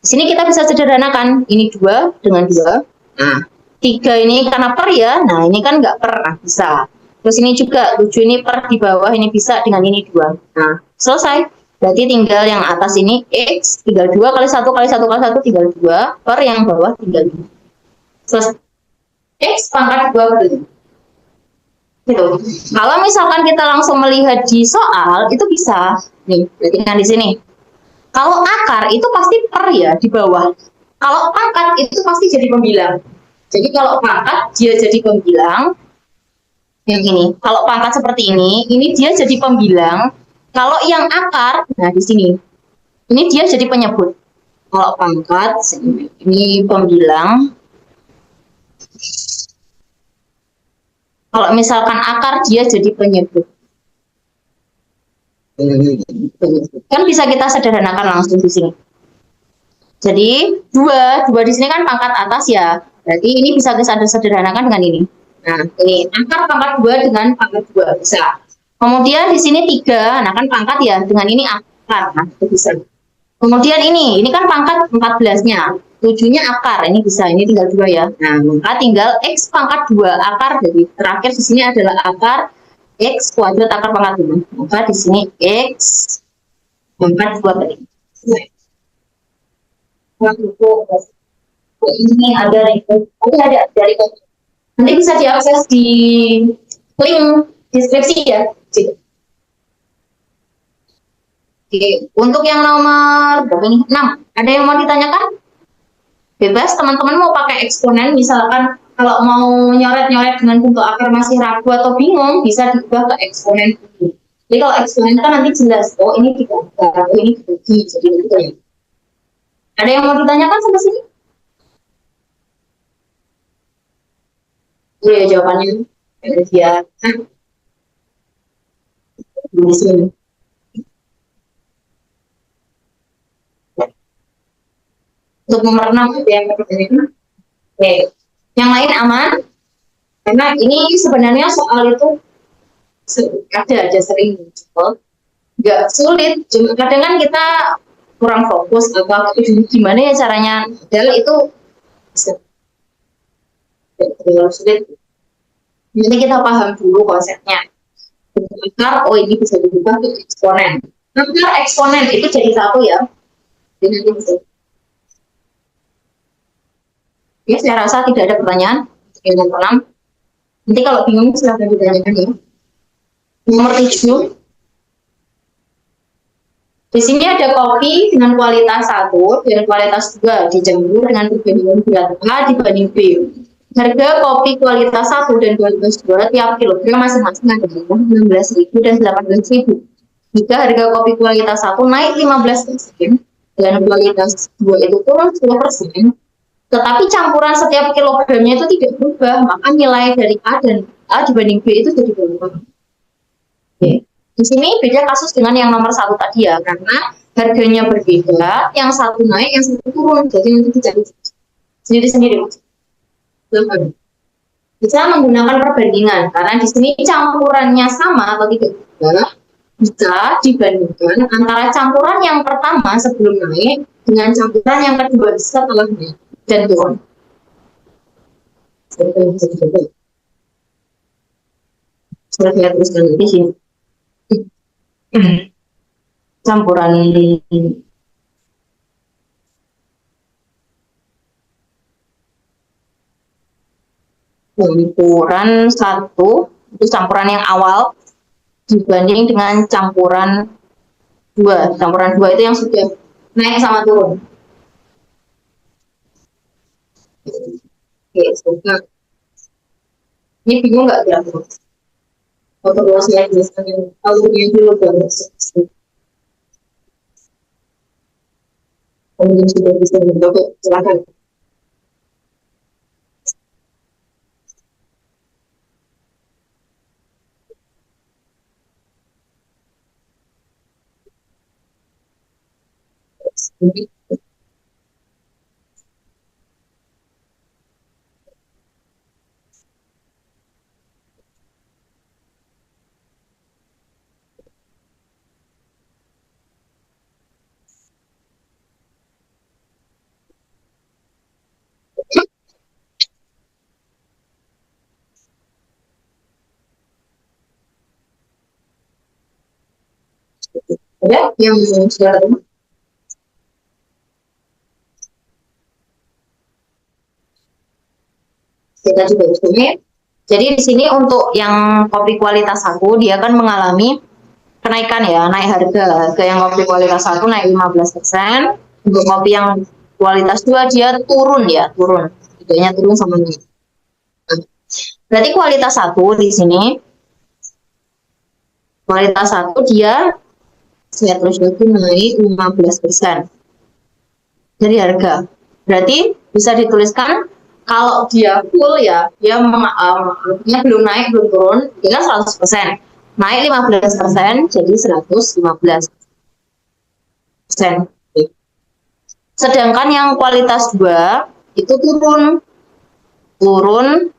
Di sini kita bisa sederhanakan. Ini 2 dengan 2. Nah, 3 ini karena per ya. Nah, ini kan nggak per. Nah, bisa. Terus ini juga 7 ini per di bawah. Ini bisa dengan ini 2. Nah, selesai. Berarti tinggal yang atas ini X. Tinggal 2 kali 1 kali 1 kali 1 tinggal 2. Per yang bawah tinggal 2. Selesai. X pangkat 2 per 5. Gitu. Kalau misalkan kita langsung melihat di soal, itu bisa. Nih, berarti kan di sini. Kalau akar itu pasti per ya di bawah. Kalau pangkat itu pasti jadi pembilang. Jadi kalau pangkat dia jadi pembilang. Yang ini. Kalau pangkat seperti ini dia jadi pembilang. Kalau yang akar, nah di sini. Ini dia jadi penyebut. Kalau pangkat ini pembilang. Kalau misalkan akar dia jadi penyebut. Kan bisa kita sederhanakan langsung di sini. Jadi 2 di sini kan pangkat atas ya. Berarti ini bisa kita sederhanakan dengan ini. Nah, ini akar pangkat 2 dengan pangkat 2 bisa. Kemudian di sini 3, nah kan pangkat ya, dengan ini akar. Nah, itu bisa. Kemudian ini kan pangkat 14-nya. 7-nya akar, ini bisa, ini tinggal 2 ya. Nah, maka tinggal X pangkat 2 akar, jadi terakhir di sini adalah akar X kuadrat akar pangkat 5. Maka di sini X pangkat 2 per 5. Ini ada dari nanti bisa diakses di link deskripsi ya. Oke, untuk yang nomor berapa ini? 6. Ada yang mau ditanyakan? Bebas, teman-teman mau pakai eksponen, misalkan kalau mau nyoret-nyoret dengan bentuk akar masih ragu atau bingung, bisa diubah ke eksponen. Jadi kalau eksponen kan nanti jelas, oh ini dibagi, oh ini dibagi, jadi gitu ya. Ada yang mau ditanyakan sampai sini? Ya, jawabannya ya. Di sini. Untuk nomor 6 yang pertanyaan. Oke. Yang lain aman? Karena ini sebenarnya soal itu ada sering muncul. Nggak sulit, cuma kadang kan kita kurang fokus atau gimana ya caranya. Padahal itu sulit. Jadi kita paham dulu konsepnya. Akar, oh ini bisa diubah ke eksponen. Akar eksponen itu jadi satu ya. Jadi nanti bisa. Ya, saya rasa tidak ada pertanyaan. Yang nomor 6. Nanti kalau bingung silahkan ditanyakan ya. Nomor 7. Di sini ada kopi dengan kualitas 1 dan kualitas 2 dijemur dengan perbandingan berat A dibanding B. Harga kopi kualitas 1 dan kualitas 2 tiap kilogram masing-masing adalah 16.000 dan 18.000. Jika harga kopi kualitas 1 naik 15% dan kualitas 2 itu turun 10%, Tetapi campuran setiap kilogramnya itu tidak berubah, maka nilai dari A dan A dibanding B itu jadi berubah. Oke. Di sini beda kasus dengan yang nomor satu tadi ya, karena harganya berbeda, yang satu naik, yang satu turun, jadi nanti tidak sendiri-sendiri. Bisa menggunakan perbandingan, karena di sini campurannya sama atau tidak berubah, bisa dibandingkan antara campuran yang pertama sebelum naik dengan campuran yang kedua setelah naik dan turun. Saya teruskan di sini. Campuran satu itu campuran yang awal dibanding dengan campuran dua. Campuran dua itu yang sudah naik sama turun. Oke, semoga ini bingung nggak kira-kira? Untuk saya jelaskan yang alurnya dulu baru. Kemudian sudah bisa menjawab, silakan. Ada yang sudah ketemu? Kita juga ini. Jadi di sini untuk yang kopi kualitas 1 dia kan mengalami kenaikan ya, naik harga. Harga yang kopi kualitas 1 naik 15%. Untuk kopi yang kualitas 2 dia turun ya, turun. Harganya turun sama ini. Berarti kualitas 1 di sini kualitas 1 dia saya terus lagi naik 15% dari harga. Berarti bisa dituliskan kalau dia full ya, dia belum naik, belum turun, dia 100%. Naik 15% jadi 115%. Sedangkan yang kualitas 2 itu turun 10%.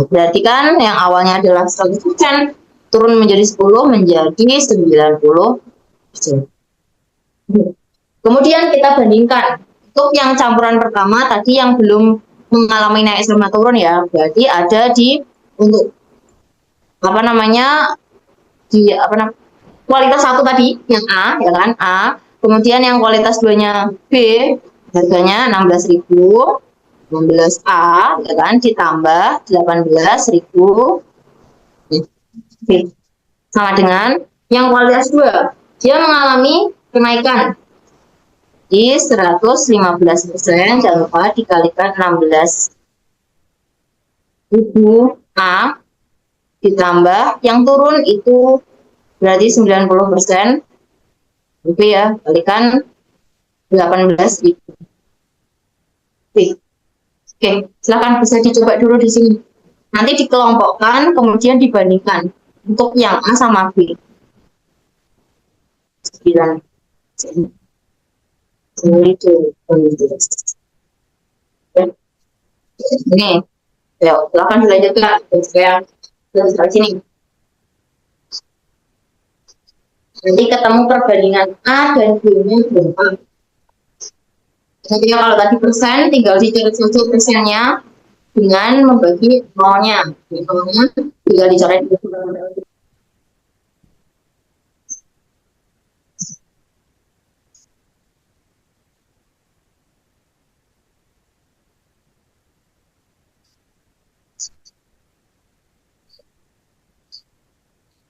Berarti kan yang awalnya adalah 100%, turun menjadi 10 menjadi 90%. Kemudian kita bandingkan untuk yang campuran pertama tadi yang belum mengalami naik sama turun ya, berarti ada di untuk apa namanya di apa namanya kualitas 1 tadi yang A ya kan A, kemudian yang kualitas 2-nya B harganya 16.000, 16A ya kan ditambah 18.000 B sama dengan yang kualitas 2 dia mengalami kenaikan di 115%, jangan lupa dikalikan 16.000 A ditambah yang turun itu berarti 90%. Oke ya, kalikan 18.000. Oke, silakan bisa dicoba dulu di sini. Nanti dikelompokkan, kemudian dibandingkan untuk yang A sama B. 9. Ini, yuk, silakan dilanjutkan. Saya dari sini. Nanti ketemu perbandingan A dan B-nya berapa. Jadi kalau tadi persen, tinggal dicoret saja persennya dengan membagi nolnya. Nolnya tinggal dicoret.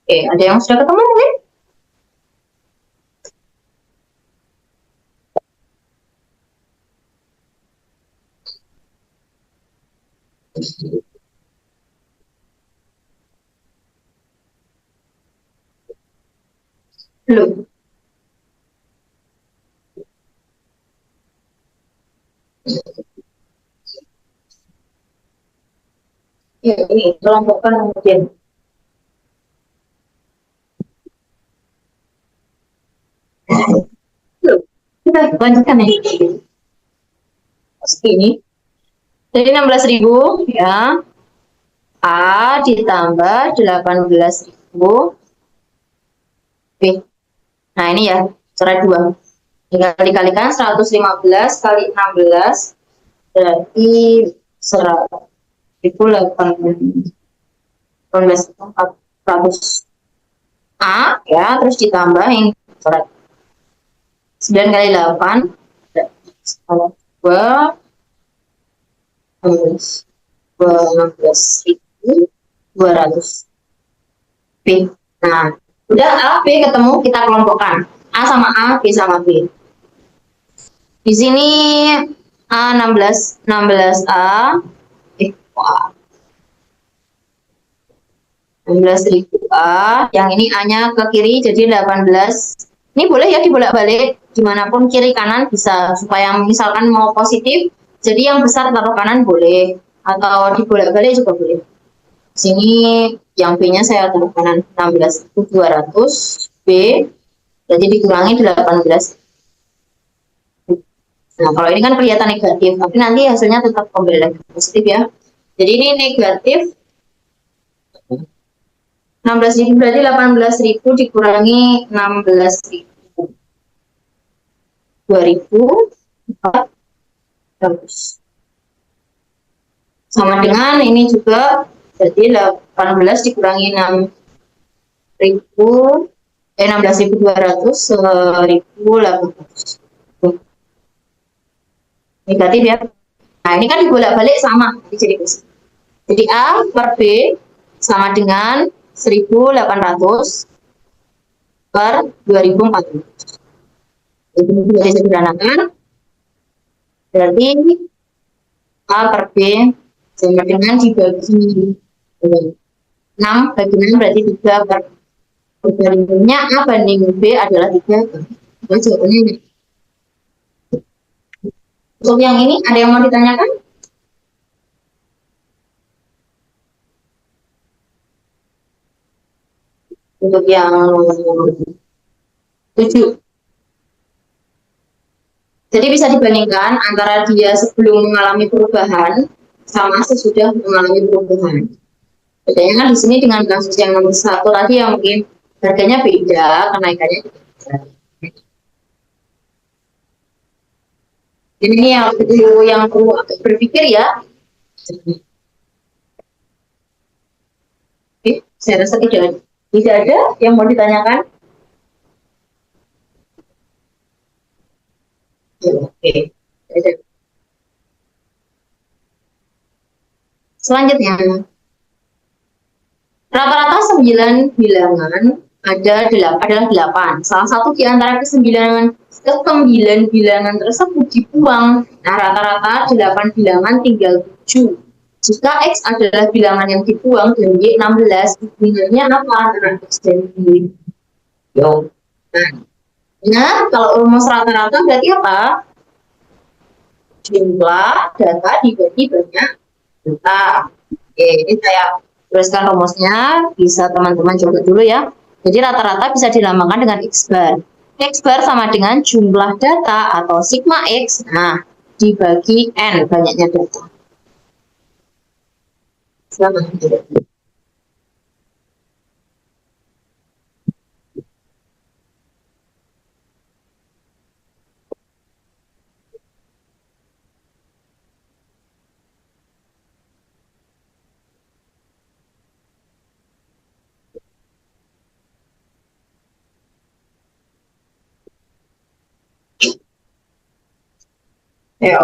Oke, ada yang sudah ketemu mungkin? Belum. Ya, ini kelompokkan kemudian. Loh, kita lanjutkan ya. Segini. Jadi 16.000 ya. A ditambah 18.000 B. Nah ini ya, cara dua. Tinggal dikalikan 115 kali 16 berarti 118 A ya, terus ditambah yang 9 kali 8 2 16.200 B. Nah, udah A, B ketemu, kita kelompokkan. A sama A, B sama B. Di sini A 16A, A 16.000 A, yang ini A-nya ke kiri jadi 18. Ini boleh ya dibolak-balik dimanapun kiri kanan bisa, supaya misalkan mau positif jadi yang besar taruh kanan boleh, atau dibolak-balik juga boleh. Sini yang B-nya saya taruh kanan 16.200 B, jadi dikurangi 18. Nah, kalau ini kan kelihatan negatif, tapi nanti hasilnya tetap kembali lagi positif ya. Jadi ini negatif 16.000 berarti 18.000 dikurangi 16.000. 2.400. Sama dengan ini juga, berarti 18 dikurangi 16.200, 1.800. Negatif ya. Nah, ini kan dibolak-balik sama, jadi positif. Jadi A per B sama dengan 1.800 per 2.400. Jadi bisa disederhanakan, berarti A per B sama dengan dibagi 6 bagi 6 berarti 3 per perbandingannya A banding B adalah 3. Jadi jawabannya ini. Untuk yang ini ada yang mau ditanyakan? Untuk yang 7. Jadi bisa dibandingkan antara dia sebelum mengalami perubahan sama sesudah mengalami perubahan. Bedanya kan di sini dengan kasus yang nomor 1 tadi yang mungkin harganya beda, kenaikannya beda. Ini yang perlu berpikir ya. Oke, saya rasa tidak ada yang mau ditanyakan. Oke. Selanjutnya, rata-rata 9 bilangan adalah 8. Salah satu di antara ke-9 bilangan tersebut dibuang. Nah, rata-rata 8 bilangan tinggal 7. Jika X adalah bilangan yang dibuang dan Y 16, hubungannya apa antara X dan Y? Yo. Nah, kalau rumus rata-rata berarti apa? Jumlah data dibagi banyak data. Oke, ini saya tuliskan rumusnya, bisa teman-teman coba dulu ya. Jadi rata-rata bisa dilambangkan dengan X bar. X bar sama dengan jumlah data atau sigma X, nah dibagi N, banyaknya data. Selamat. Ya,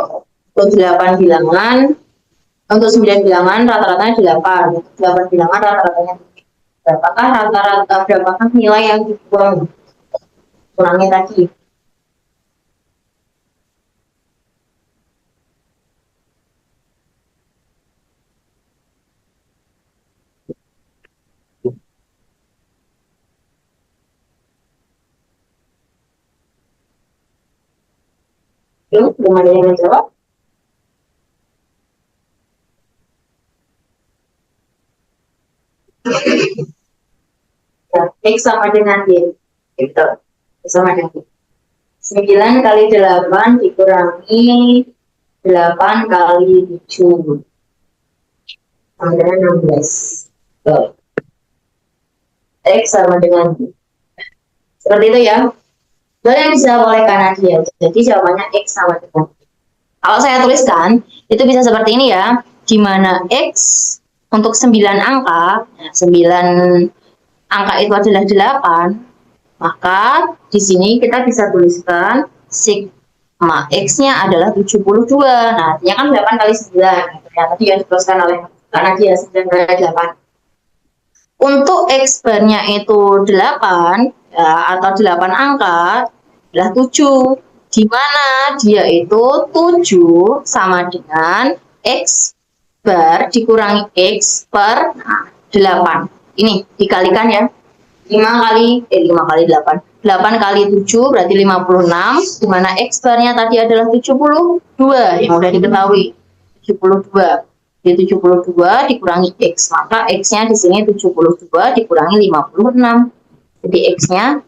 untuk 8 bilangan, untuk 9 bilangan rata-ratanya 8. 8 bilangan rata-ratanya berapakah nilai yang dibuang? Kurangnya tadi. Belum ada yang menjawab. Ya, X sama dengan Y. Gitu. X sama dengan Y. 9 kali 8 dikurangi 8 kali 7. Sama dengan 16. Tuh. X sama dengan Y. Seperti itu ya. Dan yang dijawab oleh Kanadia. Jadi jawabannya X sama dengan Y. Kalau saya tuliskan, itu bisa seperti ini ya. Di mana X untuk 9 angka, 9 angka itu adalah 8, maka di sini kita bisa tuliskan sigma X-nya adalah 72. Nah, artinya kan 8 kali 9. Ya, tadi yang dituliskan oleh Kanadia 9 kali 8. Untuk X bar-nya itu 8, ya, atau 8 angka, adalah 7. Di mana dia itu 7 sama dengan X bar dikurangi X per 8. Ini dikalikan ya. 5 kali 8. 8 kali 7 berarti 56, di mana X barnya tadi adalah 72, yang udah diketahui. 72. Jadi 72 dikurangi X, maka X-nya di sini 72 dikurangi 56. Jadi X-nya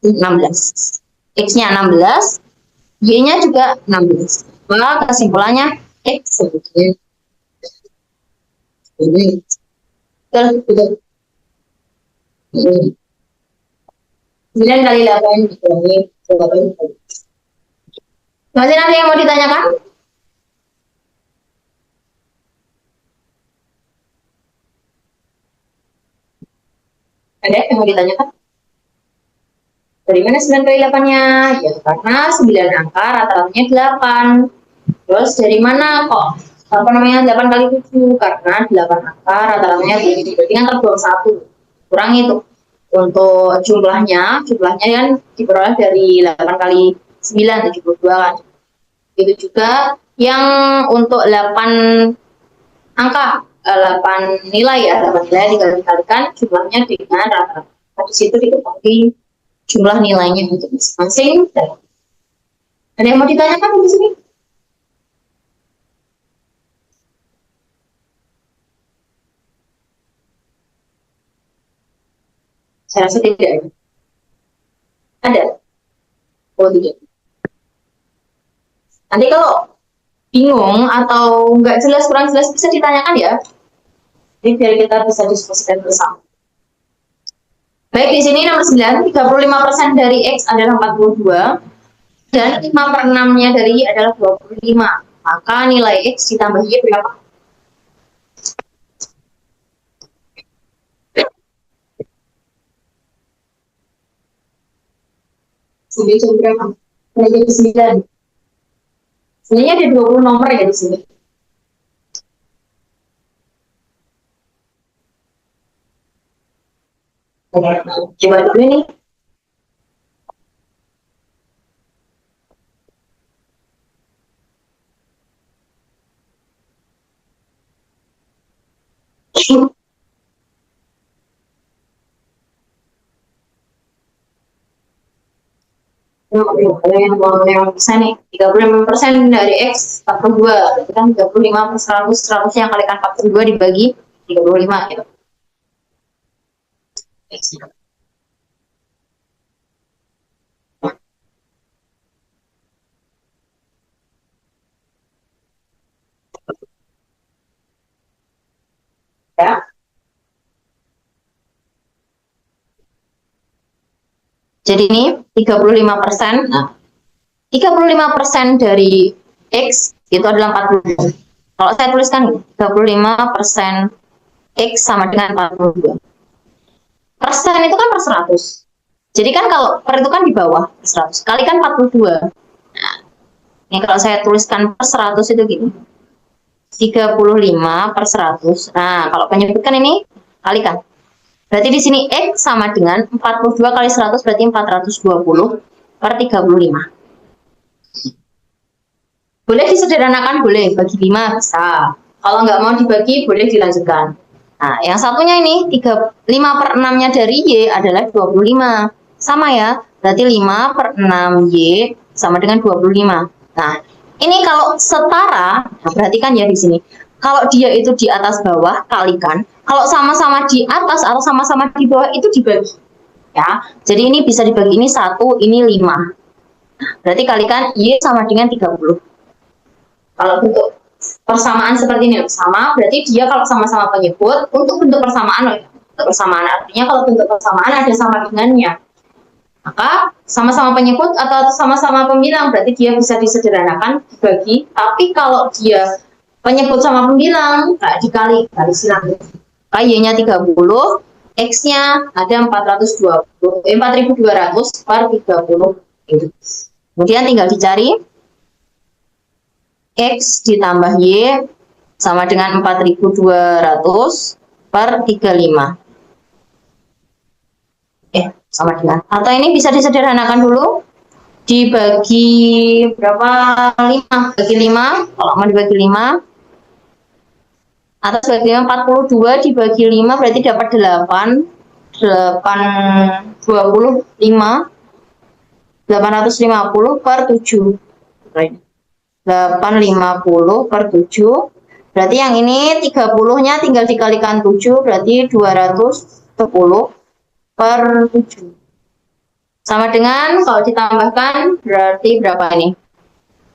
16. X-nya 16, Y-nya juga 16. Maka kesimpulannya X sebetulnya ini. Betul. 9 kali 8 dikurangi 8 kali. Masih ada yang mau ditanyakan? Ada yang mau ditanyakan? Dari mana 9 kali 8-nya? Ya, karena 9 angka rata-ratanya 8. Terus dari mana kok? 8 kali 7? Karena 8 angka rata-ratanya 7. Berarti kan terbuang 1. Kurang itu. Untuk jumlahnya kan diperoleh dari 8 kali 9, 72 kan. Itu juga yang untuk 8 angka, 8 nilai ya, 8 nilai dikalikan jumlahnya dengan rata-rata. Di situ diketahui jumlah nilainya untuk masing-masing. Ada yang mau ditanyakan di sini? Saya rasa tidak ada. Ada? Oh, tidak. Nanti kalau bingung atau nggak jelas, kurang jelas, bisa ditanyakan ya. Jadi biar kita bisa diskusikan bersama. Baik, di sini nomor 9, 35% dari X adalah 42, dan 5/6-nya dari Y adalah 25. Maka nilai X ditambah Y berapa? Jadi berapa? Jadi 9. Sebenarnya ada 20 nomor ya di sini. Coba dulu nih. Yang bisa nih, 35% dari X 42, itu kan 35 per 100, 100 yang kalikan 42 dibagi 35 gitu. Ya. Jadi ini 35%. Nah, 35% dari X itu adalah 42. Kalau saya tuliskan 35% X sama dengan 42. Persen itu kan per 100. Jadi kan kalau per itu kan di bawah 100. Kalikan 42. Nah, ini kalau saya tuliskan per 100 itu gini. 35 per 100. Nah, kalau penyebutkan ini kalikan. Berarti di sini X sama dengan 42 kali 100 berarti 420 per 35. Boleh disederhanakan, boleh. Bagi 5 bisa. Kalau nggak mau dibagi, boleh dilanjutkan. Nah, yang satunya ini, 5/6-nya dari Y adalah 25. Sama ya, berarti 5/6Y sama dengan 25. Nah, ini kalau setara, nah perhatikan ya di sini. Kalau dia itu di atas bawah, kalikan. Kalau sama-sama di atas atau sama-sama di bawah itu dibagi. Ya, jadi ini bisa dibagi, ini 1, ini 5. Berarti kalikan Y sama dengan 30. Kalau bentuk persamaan seperti ini sama, berarti dia kalau sama-sama penyebut, untuk bentuk persamaan, artinya kalau bentuk persamaan ada sama dengannya. Maka sama-sama penyebut atau sama-sama pembilang, berarti dia bisa disederhanakan, dibagi. Tapi kalau dia penyebut sama pembilang, nggak dikali silang. Y-nya 30, X-nya ada 4.200 per 30. Kemudian tinggal dicari X ditambah Y sama dengan 4.200 per 35. Sama dengan. Atau ini bisa disederhanakan dulu. Dibagi berapa? 5. Bagi 5. Kalau mau dibagi 5. Atas bagi 5, 42 dibagi 5 berarti dapat 8. 850 per 7. 850 per 7. Berarti yang ini 30-nya tinggal dikalikan 7, berarti 210 per 7. Sama dengan kalau ditambahkan berarti berapa ini?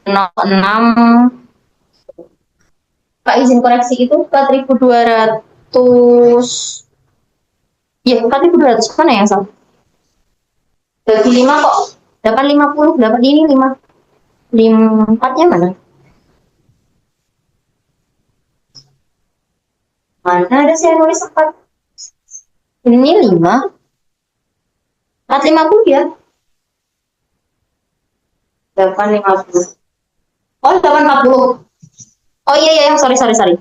06. Pak izin koreksi itu 4.200. Ya, 4.200 mana yang salah? Bagi 5 kok dapat 50, dapat ini 5. 4-nya mana? Mana ada saya nulis 4? Ini 5. 450 ya? 850. Oh, 840. Oh iya, sorry. 20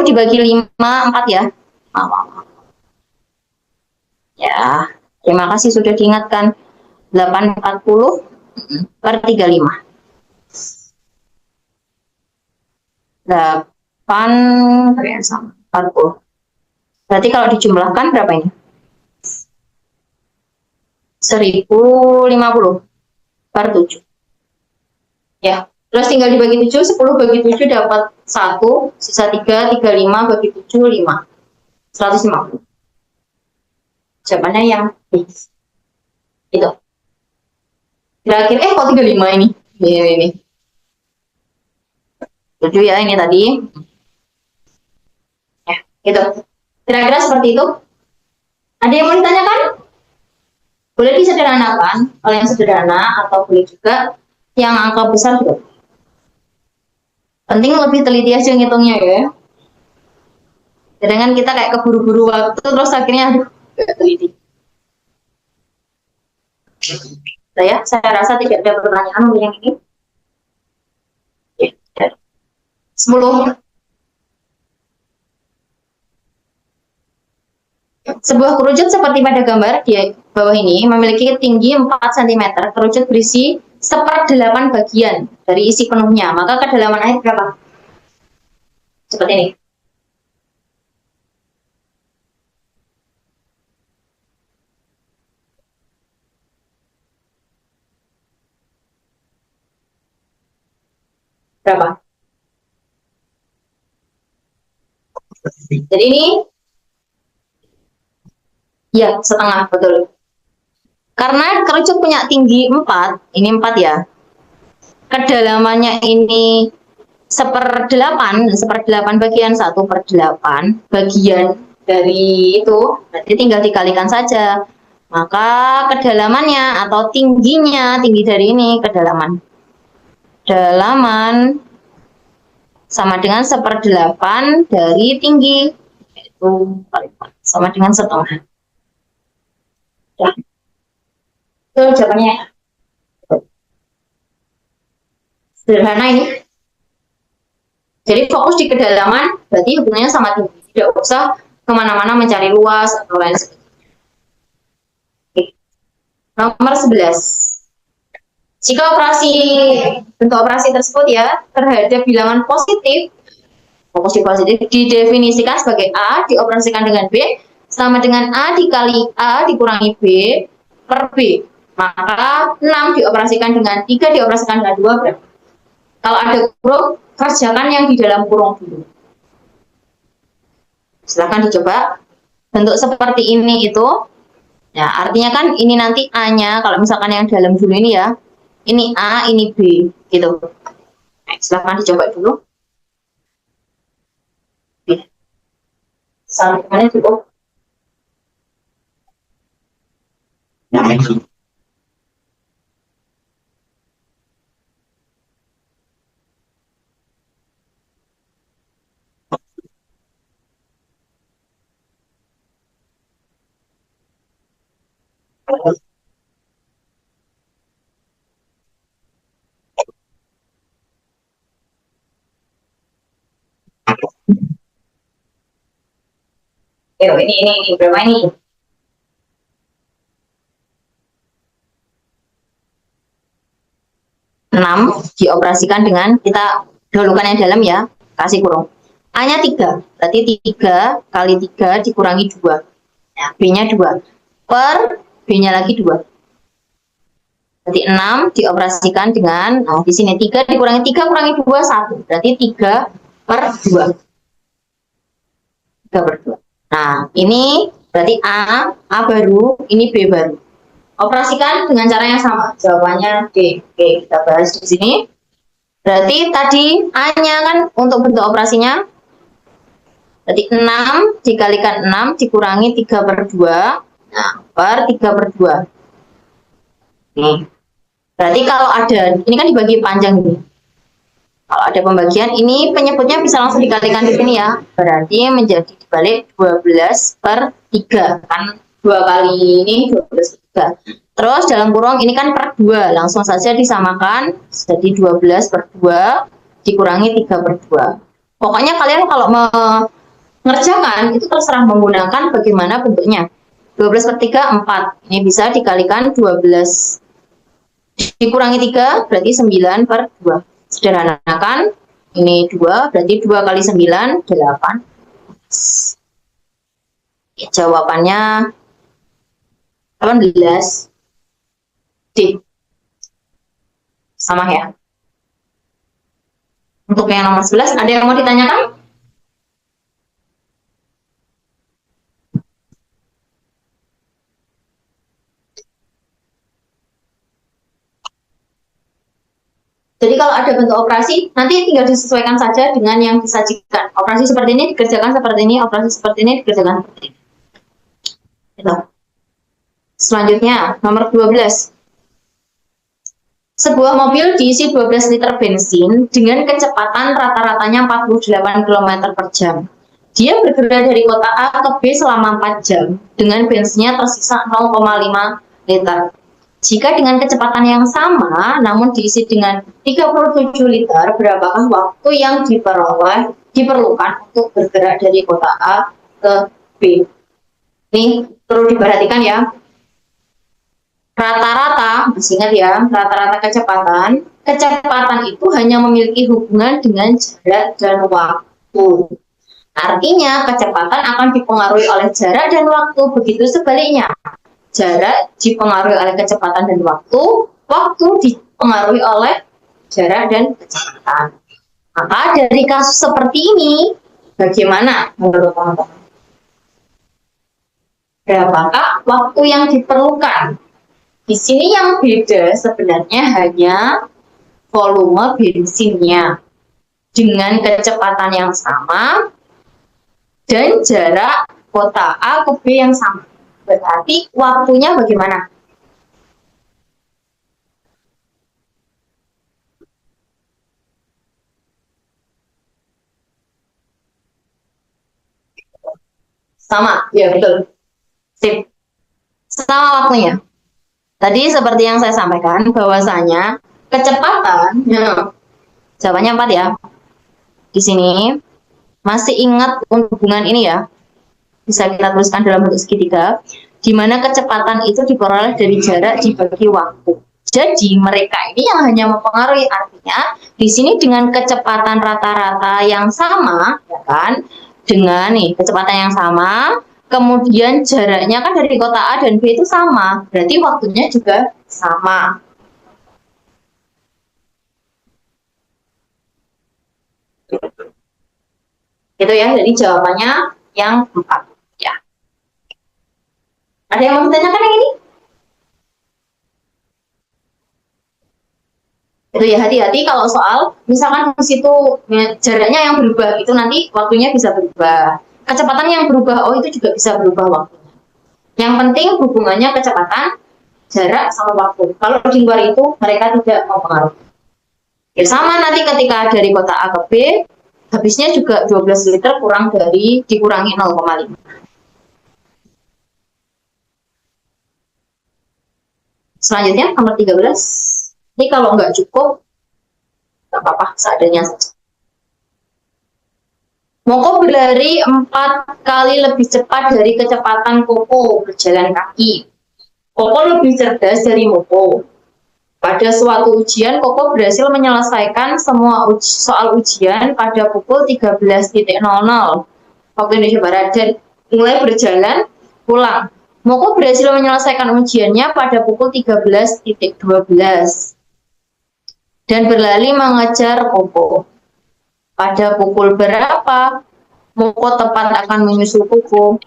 dibagi 5, 4 ya? Ya, terima kasih sudah diingatkan. 840 per 35. 8 sama 40. Berarti kalau dijumlahkan berapa ini? 1050 per 7. Ya, terus tinggal dibagi 7, 10 bagi 7 dapat 1, sisa 3, 35 bagi 7, 5. 150. Jawabannya yang B. Itu. Terakhir, kok 35 ini? Ini. 7 ya ini tadi. Ya, gitu. Kira-kira seperti itu. Ada yang mau ditanyakan? Boleh disederhanakan, kalau yang sederhana, atau boleh juga yang angka besar juga. Penting lebih teliti aja ngitungnya ya. Sedangkan kita kayak keburu-buru waktu, terus akhirnya aduh, gak teliti. Saya rasa tidak ada pertanyaan untuk yang ini. 10. Sebuah kerucut seperti pada gambar di bawah ini memiliki tinggi 4 cm. Kerucut berisi 1/8 bagian dari isi penuhnya. Maka kedalaman air berapa? Seperti ini. Berapa? Jadi ini ya setengah, betul. Karena kerucut punya tinggi 4, ini 4 ya. Kedalamannya ini 1/8 bagian 1/8 bagian dari itu, berarti tinggal dikalikan saja. Maka kedalamannya atau tingginya, tinggi dari ini kedalaman. Kedalaman sama dengan 1/8 dari tinggi, yaitu sama dengan setengah. Ya. Itu jawabannya. Sederhana ini. Jadi fokus di kedalaman, berarti hubungannya sama tinggi. Tidak usah kemana-mana mencari luas atau lain sebagainya. Oke. Nomor 11. Jika bentuk operasi tersebut ya terhadap bilangan positif, fokus di positif, didefinisikan sebagai A dioperasikan dengan B sama dengan A dikali A dikurangi B per B. Maka 6 dioperasikan dengan 3 dioperasikan dengan 2 berapa? Kalau ada kurung, kerjakan yang di dalam kurung dulu. Silahkan dicoba. Bentuk seperti ini itu, ya artinya kan ini nanti A-nya, kalau misalkan yang dalam dulu ini ya, ini A, ini B, gitu. Nah, silahkan dicoba dulu. Sampingannya cukup. Yuk, ini berapa ini? 6 dioperasikan dengan, kita dahulukan yang dalam ya, kasih kurung. A-nya 3, berarti 3 kali 3 dikurangi 2. Nah, B-nya 2. Per B-nya lagi 2. Berarti 6 dioperasikan dengan, nah di sini 3 dikurangi 3 kurangi 2, 1. Berarti 3 per 2. 3 per 2. Nah, ini berarti A baru, ini B baru. Operasikan dengan cara yang sama. Jawabannya D. Oke, kita bahas di sini. Berarti tadi A-nya kan untuk bentuk operasinya, berarti 6 dikalikan 6 dikurangi 3 per 2, nah, per 3 per 2. Nih. Berarti kalau ada, ini kan dibagi panjang ini. Kalau ada pembagian, ini penyebutnya bisa langsung dikalikan di sini ya. Berarti menjadi dibalik 12 per 3. Kan 2 kali ini 12 per 3. Terus dalam kurung ini kan per 2. Langsung saja disamakan. Jadi 12 per 2 dikurangi 3 per 2. Pokoknya kalian kalau mengerjakan, itu terserah menggunakan bagaimana bentuknya. 12 per 3, 4. Ini bisa dikalikan 12 dikurangi 3, berarti 9 per 2. Sederhanakan, ini 2, berarti 2 kali 9, 8. Jawabannya 18. D. Sama ya. Untuk yang nomor 11, ada yang mau ditanyakan? Jadi kalau ada bentuk operasi, nanti tinggal disesuaikan saja dengan yang disajikan. Operasi seperti ini dikerjakan seperti ini, operasi seperti ini dikerjakan seperti ini. Gitu. Selanjutnya, nomor 12. Sebuah mobil diisi 12 liter bensin dengan kecepatan rata-ratanya 48 km per jam. Dia bergerak dari kota A ke B selama 4 jam dengan bensinnya tersisa 0,5 liter. Jika dengan kecepatan yang sama, namun diisi dengan 37 liter, berapakah waktu yang diperlukan untuk bergerak dari kota A ke B? Ini perlu diperhatikan ya. Rata-rata, masih ingat ya, rata-rata kecepatan itu hanya memiliki hubungan dengan jarak dan waktu. Artinya, kecepatan akan dipengaruhi oleh jarak dan waktu, begitu sebaliknya. Jarak dipengaruhi oleh kecepatan dan waktu dipengaruhi oleh jarak dan kecepatan. Maka dari kasus seperti ini, bagaimana menurut teman-teman? Berapakah waktu yang diperlukan? Di sini yang beda sebenarnya hanya volume bensinnya dengan kecepatan yang sama dan jarak kota A ke B yang sama. Berarti waktunya bagaimana? Sama, ya betul. Sip. Sama waktunya. Tadi seperti yang saya sampaikan, bahwasanya kecepatan, ya, jawabannya 4 ya. Di sini, masih ingat hubungan ini ya? Bisa kita tuliskan dalam bentuk segitiga, di mana kecepatan itu diperoleh dari jarak dibagi waktu. Jadi mereka ini yang hanya mempengaruhi, artinya di sini dengan kecepatan rata-rata yang sama, ya kan? Dengan nih kecepatan yang sama, kemudian jaraknya kan dari kota A dan B itu sama, berarti waktunya juga sama. Gitu ya, jadi jawabannya yang 4. Ya. Ada yang mau ditanyakan yang ini? Itu ya, hati-hati kalau soal misalkan di situ ya, jaraknya yang berubah, itu nanti waktunya bisa berubah. Kecepatan yang berubah, oh itu juga bisa berubah waktunya. Yang penting hubungannya kecepatan, jarak, sama waktu. Kalau di luar itu mereka tidak mempengaruhi. Ya sama, nanti ketika dari kota A ke B, habisnya juga 12 liter kurang dari dikurangi 0,5. Selanjutnya nomor 13. Ini kalau nggak cukup, nggak apa-apa, seadanya saja. Moko berlari 4 kali lebih cepat dari kecepatan Koko berjalan kaki. Koko lebih cerdas dari Moko. Pada suatu ujian, Koko berhasil menyelesaikan semua soal ujian pada pukul 13.00 waktu Indonesia Barat dan mulai berjalan pulang. Moko berhasil menyelesaikan ujiannya pada pukul 13.12 dan berlari mengejar Koko. Pada pukul berapa Moko tepat akan menyusul Koko?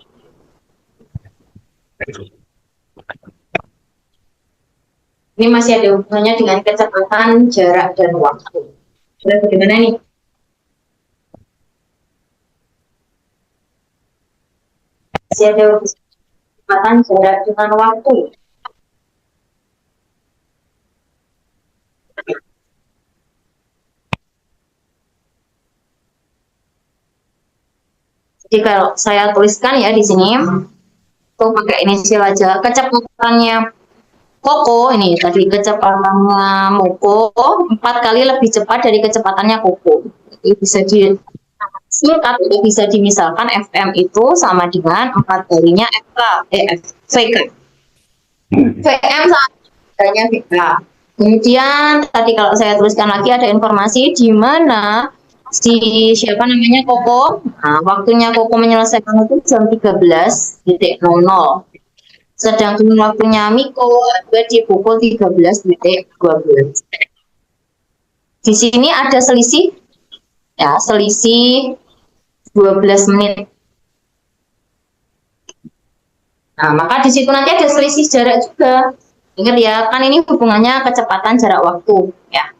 Ini masih ada hubungannya dengan kecepatan, jarak, dan waktu. Bagaimana nih? Masih ada kecepatan, jarak, dengan waktu. Jadi kalau saya tuliskan ya di sini, tuh pakai inisial aja. Kecepatannya Koko ini tadi kecepatannya Moko 4 kali lebih cepat dari kecepatannya Koko. Jadi bisa disingkat, bisa dimisalkan FM itu sama dengan 4 kalinya VK. VM sama dengan VK. Kemudian tadi kalau saya tuliskan lagi ada informasi di mana si siapa namanya Koko. Nah, waktunya Koko menyelesaikan itu jam 13.00. Sedangkan waktunya Miko ada di pukul 13.12. Di sini ada selisih ya, selisih 12 menit. Nah, maka di situ nanti ada selisih jarak juga. Ingat ya, kan ini hubungannya kecepatan jarak waktu ya.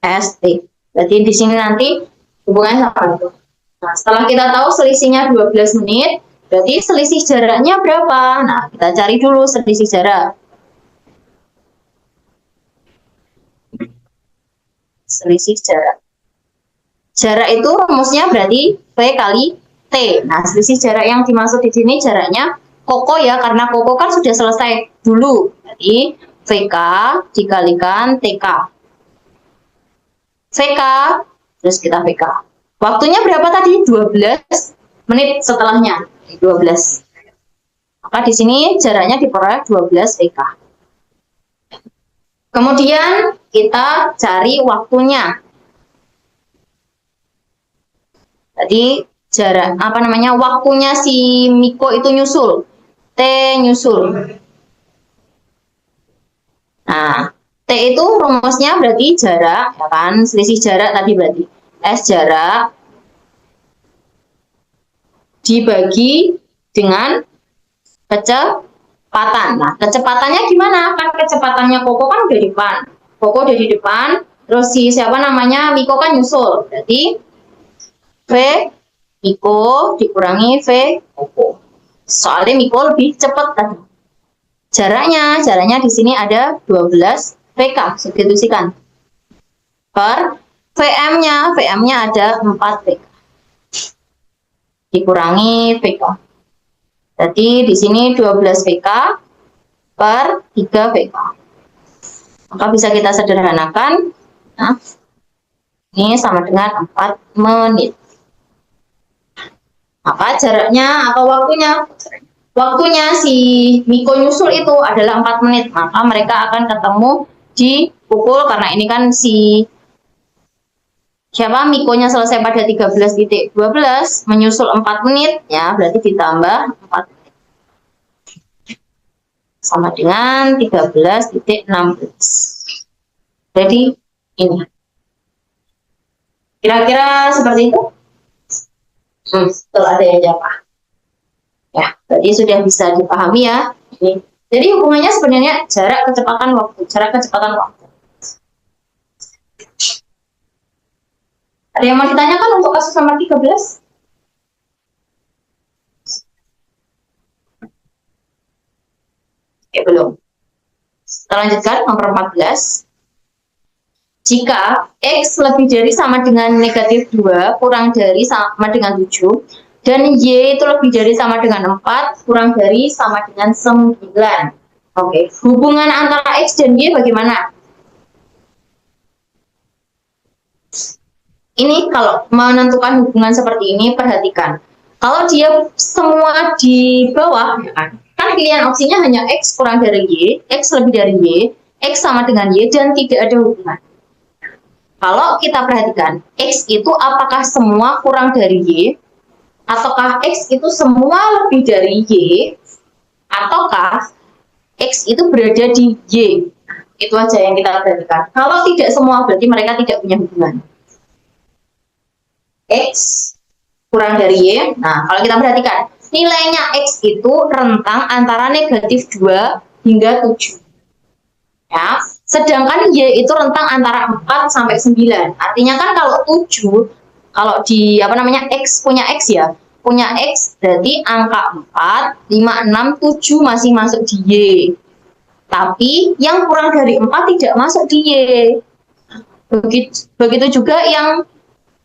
ST. Jadi di sini nanti hubungannya sama itu. Nah, setelah kita tahu selisihnya 12 menit, berarti selisih jaraknya berapa? Nah, kita cari dulu selisih jarak. Selisih jarak. Jarak itu rumusnya berarti V kali T. Nah, selisih jarak yang dimaksud di sini jaraknya Koko ya, karena Koko kan sudah selesai dulu. Jadi VK dikalikan TK. VK, terus kita VK. Waktunya berapa tadi? 12 menit setelahnya. 12. Maka di sini jaraknya diperoleh 12 VK. Kemudian kita cari waktunya. Tadi jarak apa namanya? Waktunya si Miko itu nyusul. T nyusul. Nah, T itu rumusnya berarti jarak, ya kan? Selisih jarak tadi berarti S jarak dibagi dengan kecepatan. Nah, kecepatannya gimana? Kan kecepatannya Koko kan udah di depan. Koko udah di depan, terus si siapa namanya Miko kan nyusul. Berarti V Miko dikurangi V Koko. Soalnya Miko lebih cepat tadi. Jaraknya di sini ada 12 VK, substitusikan. Per VM-nya ada 4 VK. Dikurangi VK. Jadi di sini 12 VK per 3 VK. Maka bisa kita sederhanakan. Nah, ini sama dengan 4 menit. Maka jaraknya atau waktunya si Miko nyusul itu adalah 4 menit. Maka mereka akan ketemu di pukul, karena ini kan si siapa Mikonya selesai pada 13.12 menyusul 4 menit ya, berarti ditambah 4 menit sama dengan 13.16. Jadi ini kira-kira seperti itu. Betul, ada yang jawab. Ya, berarti sudah bisa dipahami ya. Jadi hubungannya sebenarnya jarak kecepatan waktu, jarak kecepatan waktu. Ada yang mau ditanyakan untuk kasus nomor 13? Ya, belum. Kita lanjutkan nomor 14. Jika X lebih dari sama dengan negatif 2 kurang dari sama dengan 7, dan Y itu lebih dari sama dengan 4 kurang dari sama dengan 9. Oke, hubungan antara X dan Y bagaimana? Ini kalau menentukan hubungan seperti ini, perhatikan. Kalau dia semua di bawah, ya kan pilihan opsinya hanya X kurang dari Y, X lebih dari Y, X sama dengan Y, dan tidak ada hubungan. Kalau kita perhatikan, X itu apakah semua kurang dari Y, ataukah X itu semua lebih dari Y, ataukah X itu berada di Y. Itu aja yang kita perhatikan. Kalau tidak semua, berarti mereka tidak punya hubungan. X kurang dari Y. Nah, kalau kita perhatikan, nilainya X itu rentang antara negatif 2 hingga 7. Ya, sedangkan Y itu rentang antara 4 sampai 9. Artinya kan kalau 7, kalau di X punya X ya, punya X berarti angka 4, 5, 6, 7 masih masuk di Y. Tapi yang kurang dari 4 tidak masuk di Y. Begitu juga yang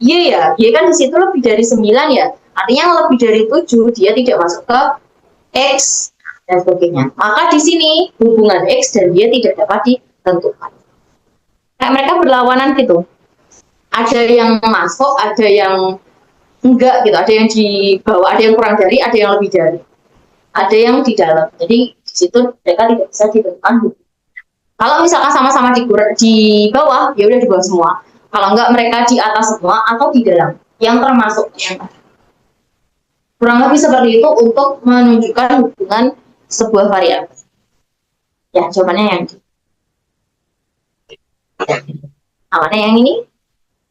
Y ya, Y kan di situ lebih dari 9 ya. Artinya yang lebih dari 7 dia tidak masuk ke X dan sebagainya. Maka di sini hubungan X dan Y tidak dapat ditentukan. Kayak mereka berlawanan gitu. Ada yang masuk, ada yang enggak gitu. Ada yang di bawah, ada yang kurang dari, ada yang lebih dari. Ada yang di dalam. Jadi di situ mereka tidak bisa ditentukan. Kalau misalkan sama-sama di bawah, ya udah di bawah semua. Kalau enggak mereka di atas semua atau di dalam. Yang termasuk yang kurang lebih seperti itu untuk menunjukkan hubungan sebuah variabel. Ya, jawabannya yang ini. Awalnya yang ini,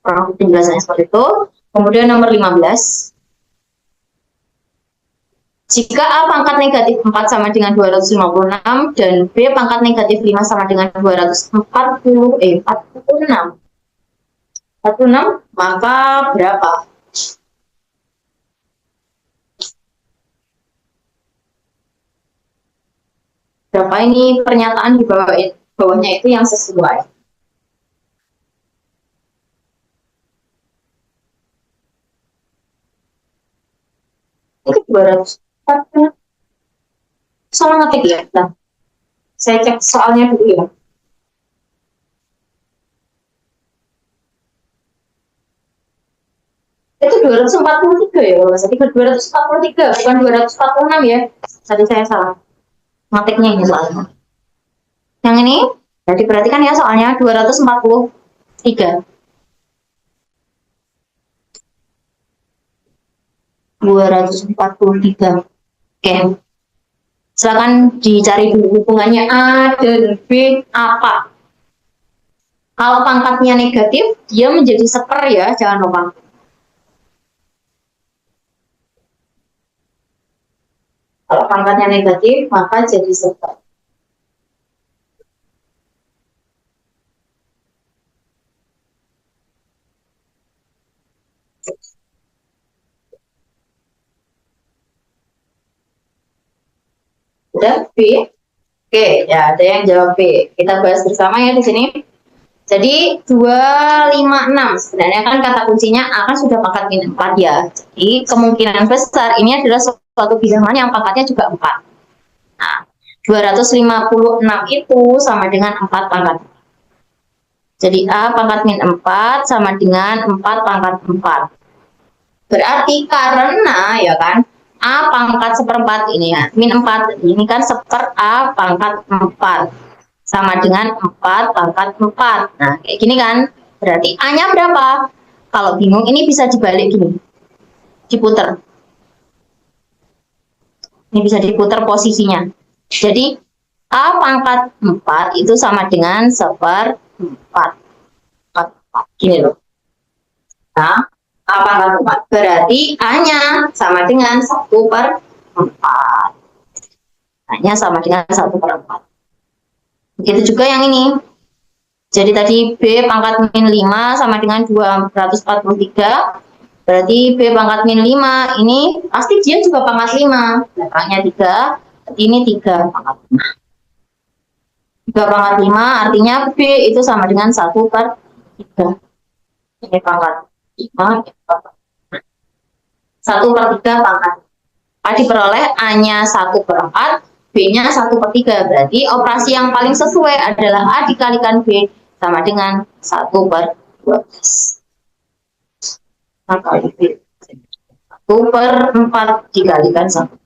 kurang lebih penjelasannya seperti itu. Kemudian nomor 15. Jika A pangkat negatif 4 sama dengan 256 dan B pangkat negatif 5 sama dengan 46, maka berapa? Berapa ini pernyataan di bawahnya itu yang sesuai? Itu 240. Salah ngetik ya? Nah, saya cek soalnya dulu ya. Itu 243 ya kalau nggak salah. 243, bukan 246 ya. Tadi saya salah. Ngetiknya ini soalnya. Yang ini, jadi perhatikan ya soalnya 243. 243. Oke. Silakan dicari dulu hubungannya A dan B apa. Kalau pangkatnya negatif, dia menjadi seper ya, jangan lupa. Kalau pangkatnya negatif, maka jadi seper. Udah B? Oke, ya ada yang jawab B. Kita bahas bersama ya di sini. Jadi 256 sebenarnya kan kata kuncinya akan sudah pangkat min 4 ya. Jadi kemungkinan besar ini adalah suatu bilangan yang pangkatnya juga 4. Nah, 256 itu sama dengan 4 pangkat. Jadi A pangkat min 4 sama dengan 4 pangkat 4. Berarti karena ya kan A pangkat seperempat ini ya, min 4 ini kan seper A pangkat 4 sama dengan 4 pangkat 4. Nah, kayak gini kan. Berarti A-nya berapa? Kalau bingung ini bisa dibalik gini. Diputer. Ini bisa diputer posisinya. Jadi A pangkat 4 itu sama dengan seper 4. Gini loh. Nah, A pangkat 4. Berarti A-nya sama dengan 1/4. A-nya sama dengan 1/4. Begitu juga yang ini. Jadi tadi B pangkat min 5 sama dengan 243. Berarti B pangkat min 5 ini pasti dia juga pangkat 5. Belakangnya 3. Berarti ini 3 pangkat 5. 3 pangkat 5 artinya B itu sama dengan 1/3. Ini pangkat 5. 1/3 pangkat. Diperoleh A-nya 1/4, B-nya 1/3. Berarti operasi yang paling sesuai adalah A dikalikan B sama dengan 1/12. Kali B. 1/4 dikalikan 1.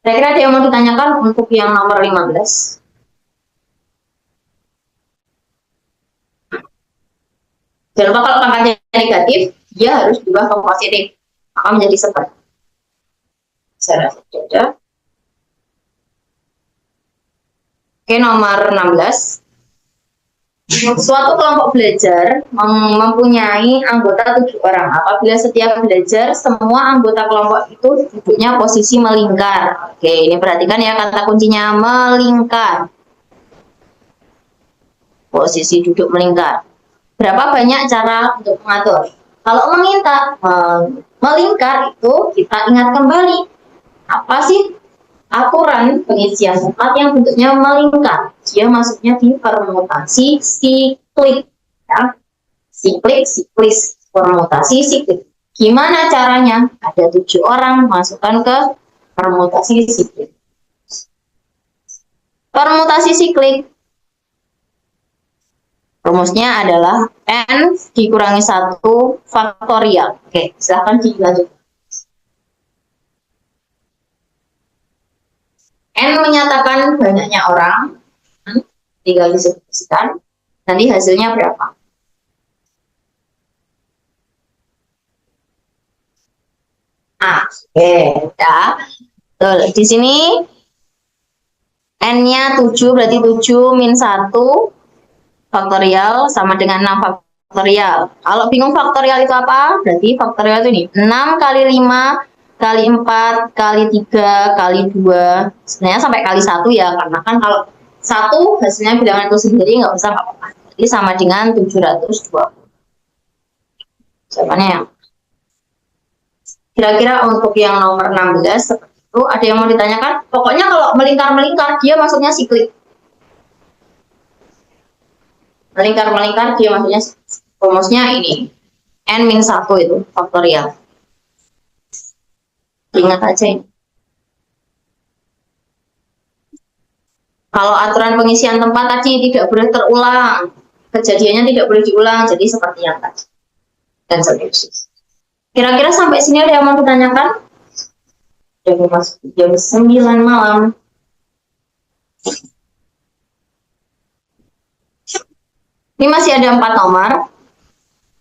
Kira-kira ada yang mau ditanyakan untuk yang nomor 15? Jangan lupa kalau pangkatnya negatif, dia harus diubah ke positif. Maka menjadi 1. Saya rasa sudah. Oke, nomor 16. Suatu kelompok belajar mempunyai anggota 7 orang. Apabila setiap belajar, semua anggota kelompok itu duduknya posisi melingkar. Oke, ini perhatikan ya kata kuncinya melingkar. Posisi duduk melingkar. Berapa banyak cara untuk mengatur? Kalau melingkar itu kita ingat kembali. Apa sih aturan pengisian tempat yang bentuknya melingkar? Dia masuknya di permutasi siklik. Ya. Siklis. Permutasi siklik. Gimana caranya? Ada 7 orang, masukkan ke permutasi siklik. Permutasi siklik. Rumusnya adalah N dikurangi 1 faktorial. Oke, silahkan dilanjut. N menyatakan banyaknya orang, tinggal distribusikan, nanti hasilnya berapa? Oke, ya. Betul. Di sini N-nya 7, berarti 7 min 1 faktorial sama dengan 6 faktorial. Kalau bingung faktorial itu apa? Berarti faktorial itu ini 6 kali 5 kali 4 kali 3 kali 2. Sebenarnya sampai kali 1 ya, karena kan kalau 1 hasilnya bilangan itu sendiri nggak usah apa-apa. Jadi sama dengan 720. Jawabannya yang kira-kira untuk yang nomor 16 seperti itu. Ada yang mau ditanyakan? Pokoknya kalau melingkar-melingkar dia maksudnya siklik. Melingkar-melingkar dia maksudnya rumusnya ini N-1 itu faktorial. Ingat aja ini. Kalau aturan pengisian tempat tadi tidak boleh terulang, kejadiannya tidak boleh diulang, jadi seperti yang tadi. Dan seterusnya. Kira-kira sampai sini ada yang mau ditanyakan? Udah masuk jam 9 malam. Ini masih ada 4 nomor.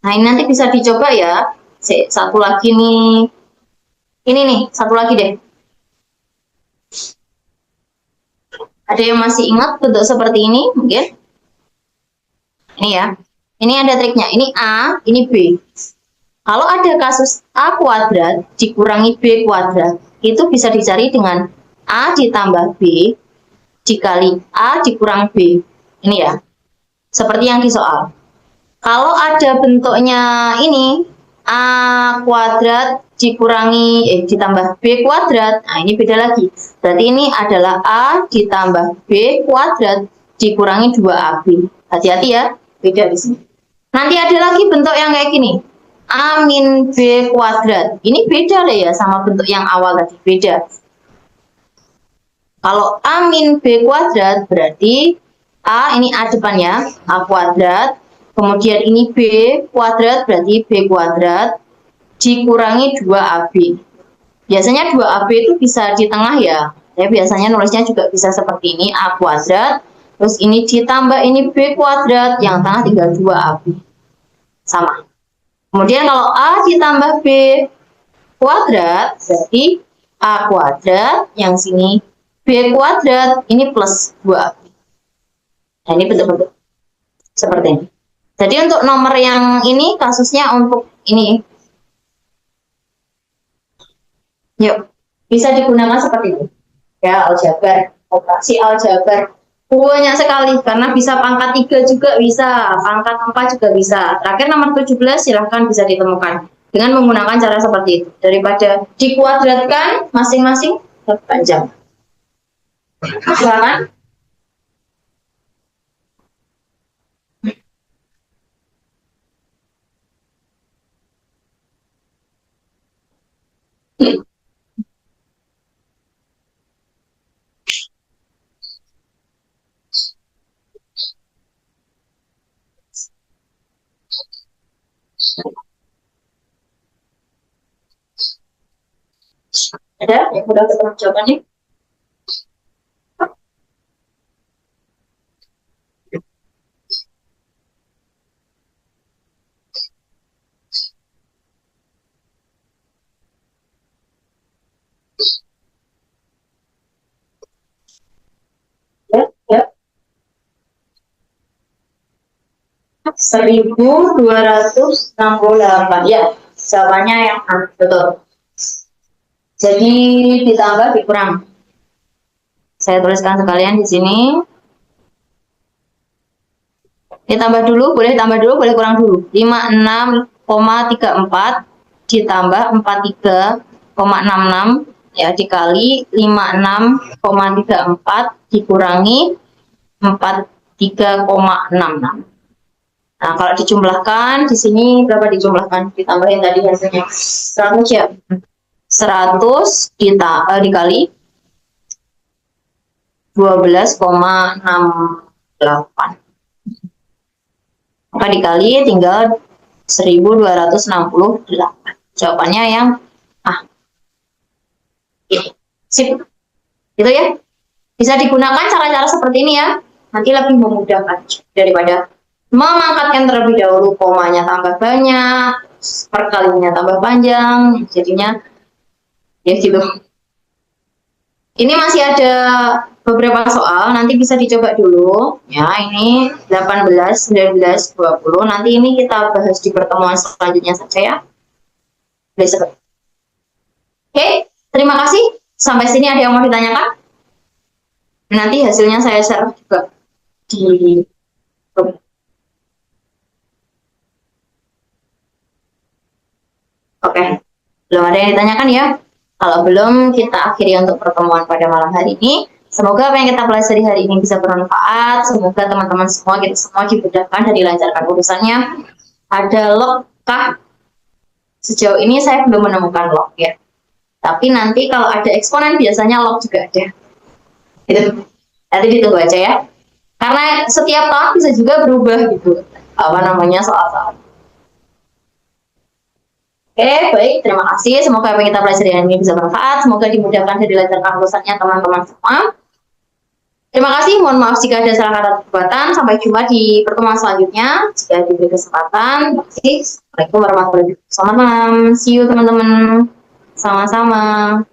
Nah, ini nanti bisa dicoba ya. Satu lagi nih. Ini nih, satu lagi deh. Ada yang masih ingat bentuk seperti ini? Mungkin. Ini ya. Ini ada triknya. Ini A, ini B. Kalau ada kasus A kuadrat dikurangi B kuadrat, itu bisa dicari dengan A ditambah B dikali A dikurang B. Ini ya. Seperti yang di soal. Kalau ada bentuknya ini, A kuadrat dikurangi ditambah B kuadrat, nah ini beda lagi. Berarti ini adalah A ditambah B kuadrat dikurangi 2AB. Hati-hati ya, beda di sini. Nanti ada lagi bentuk yang kayak gini. A min B kuadrat. Ini beda deh ya sama bentuk yang awal tadi, beda. Kalau A min B kuadrat berarti A ini A depannya, A kuadrat, kemudian ini B kuadrat berarti B kuadrat, dikurangi 2AB. Biasanya 2AB itu bisa di tengah ya, biasanya nulisnya juga bisa seperti ini, A kuadrat, terus ini ditambah ini B kuadrat, yang tengah tinggal 2AB. Sama. Kemudian kalau A ditambah B kuadrat, berarti A kuadrat, yang sini B kuadrat, ini plus 2AB. Nah, ini bentuk-bentuk. Seperti ini. Jadi untuk nomor yang ini kasusnya untuk ini. Yuk, bisa digunakan seperti itu. Ya, aljabar, operasi aljabar. Banyak sekali, karena bisa pangkat 3 juga bisa, pangkat 4 juga bisa. Terakhir nomor 17 silahkan bisa ditemukan dengan menggunakan cara seperti itu. Daripada dikuadratkan masing-masing lebih panjang. Silakan. Ada yang udah ketemu jawabannya? Ya, ya. 1268 ya, jawabannya yang betul. Jadi ditambah dikurang. Saya tuliskan sekalian di sini. Ini tambah dulu, boleh tambah dulu, boleh kurang dulu. 56,34 ditambah 43,66 ya dikali 56,34 dikurangi 43,66. Nah, kalau dijumlahkan di sini berapa dijumlahkan? Ditambahin tadi hasilnya 100 ya. 100 dikali 12,68. Maka dikali tinggal 1268. Jawabannya yang ini. Sip. Gitu ya. Bisa digunakan cara-cara seperti ini ya. Nanti lebih memudahkan daripada memangkatkan terlebih dahulu, komanya tambah banyak, perkaliannya tambah panjang, jadinya ya gitu. Ini masih ada beberapa soal, nanti bisa dicoba dulu. Ya, ini 18, 19, 20. Nanti ini kita bahas di pertemuan selanjutnya saja ya. Besok. Oke, terima kasih. Sampai sini ada yang mau ditanyakan? Nanti hasilnya saya share juga di grup. Oke, belum ada yang ditanyakan ya? Kalau belum, kita akhiri untuk pertemuan pada malam hari ini. Semoga apa yang kita pelajari hari ini bisa bermanfaat. Semoga teman-teman semua, kita semua dimudahkan dan dilancarkan urusannya. Ada log kah? Sejauh ini saya belum menemukan log ya. Tapi nanti kalau ada eksponen biasanya log juga ada. Gitu. Nanti ditunggu aja ya. Karena setiap tahun bisa juga berubah gitu. Apa namanya soal-soal. Oke, baik. Terima kasih. Semoga apa yang kita pelajari hari ini bisa bermanfaat. Semoga dimudahkan dan dilancarkan urusannya teman-teman semua. Terima kasih. Mohon maaf jika ada salah kata perbuatan. Sampai jumpa di pertemuan selanjutnya. Jika diberi kesempatan. Terima kasih. Assalamualaikum warahmatullahi wabarakatuh. Selamat malam. See you teman-teman. Sama-sama.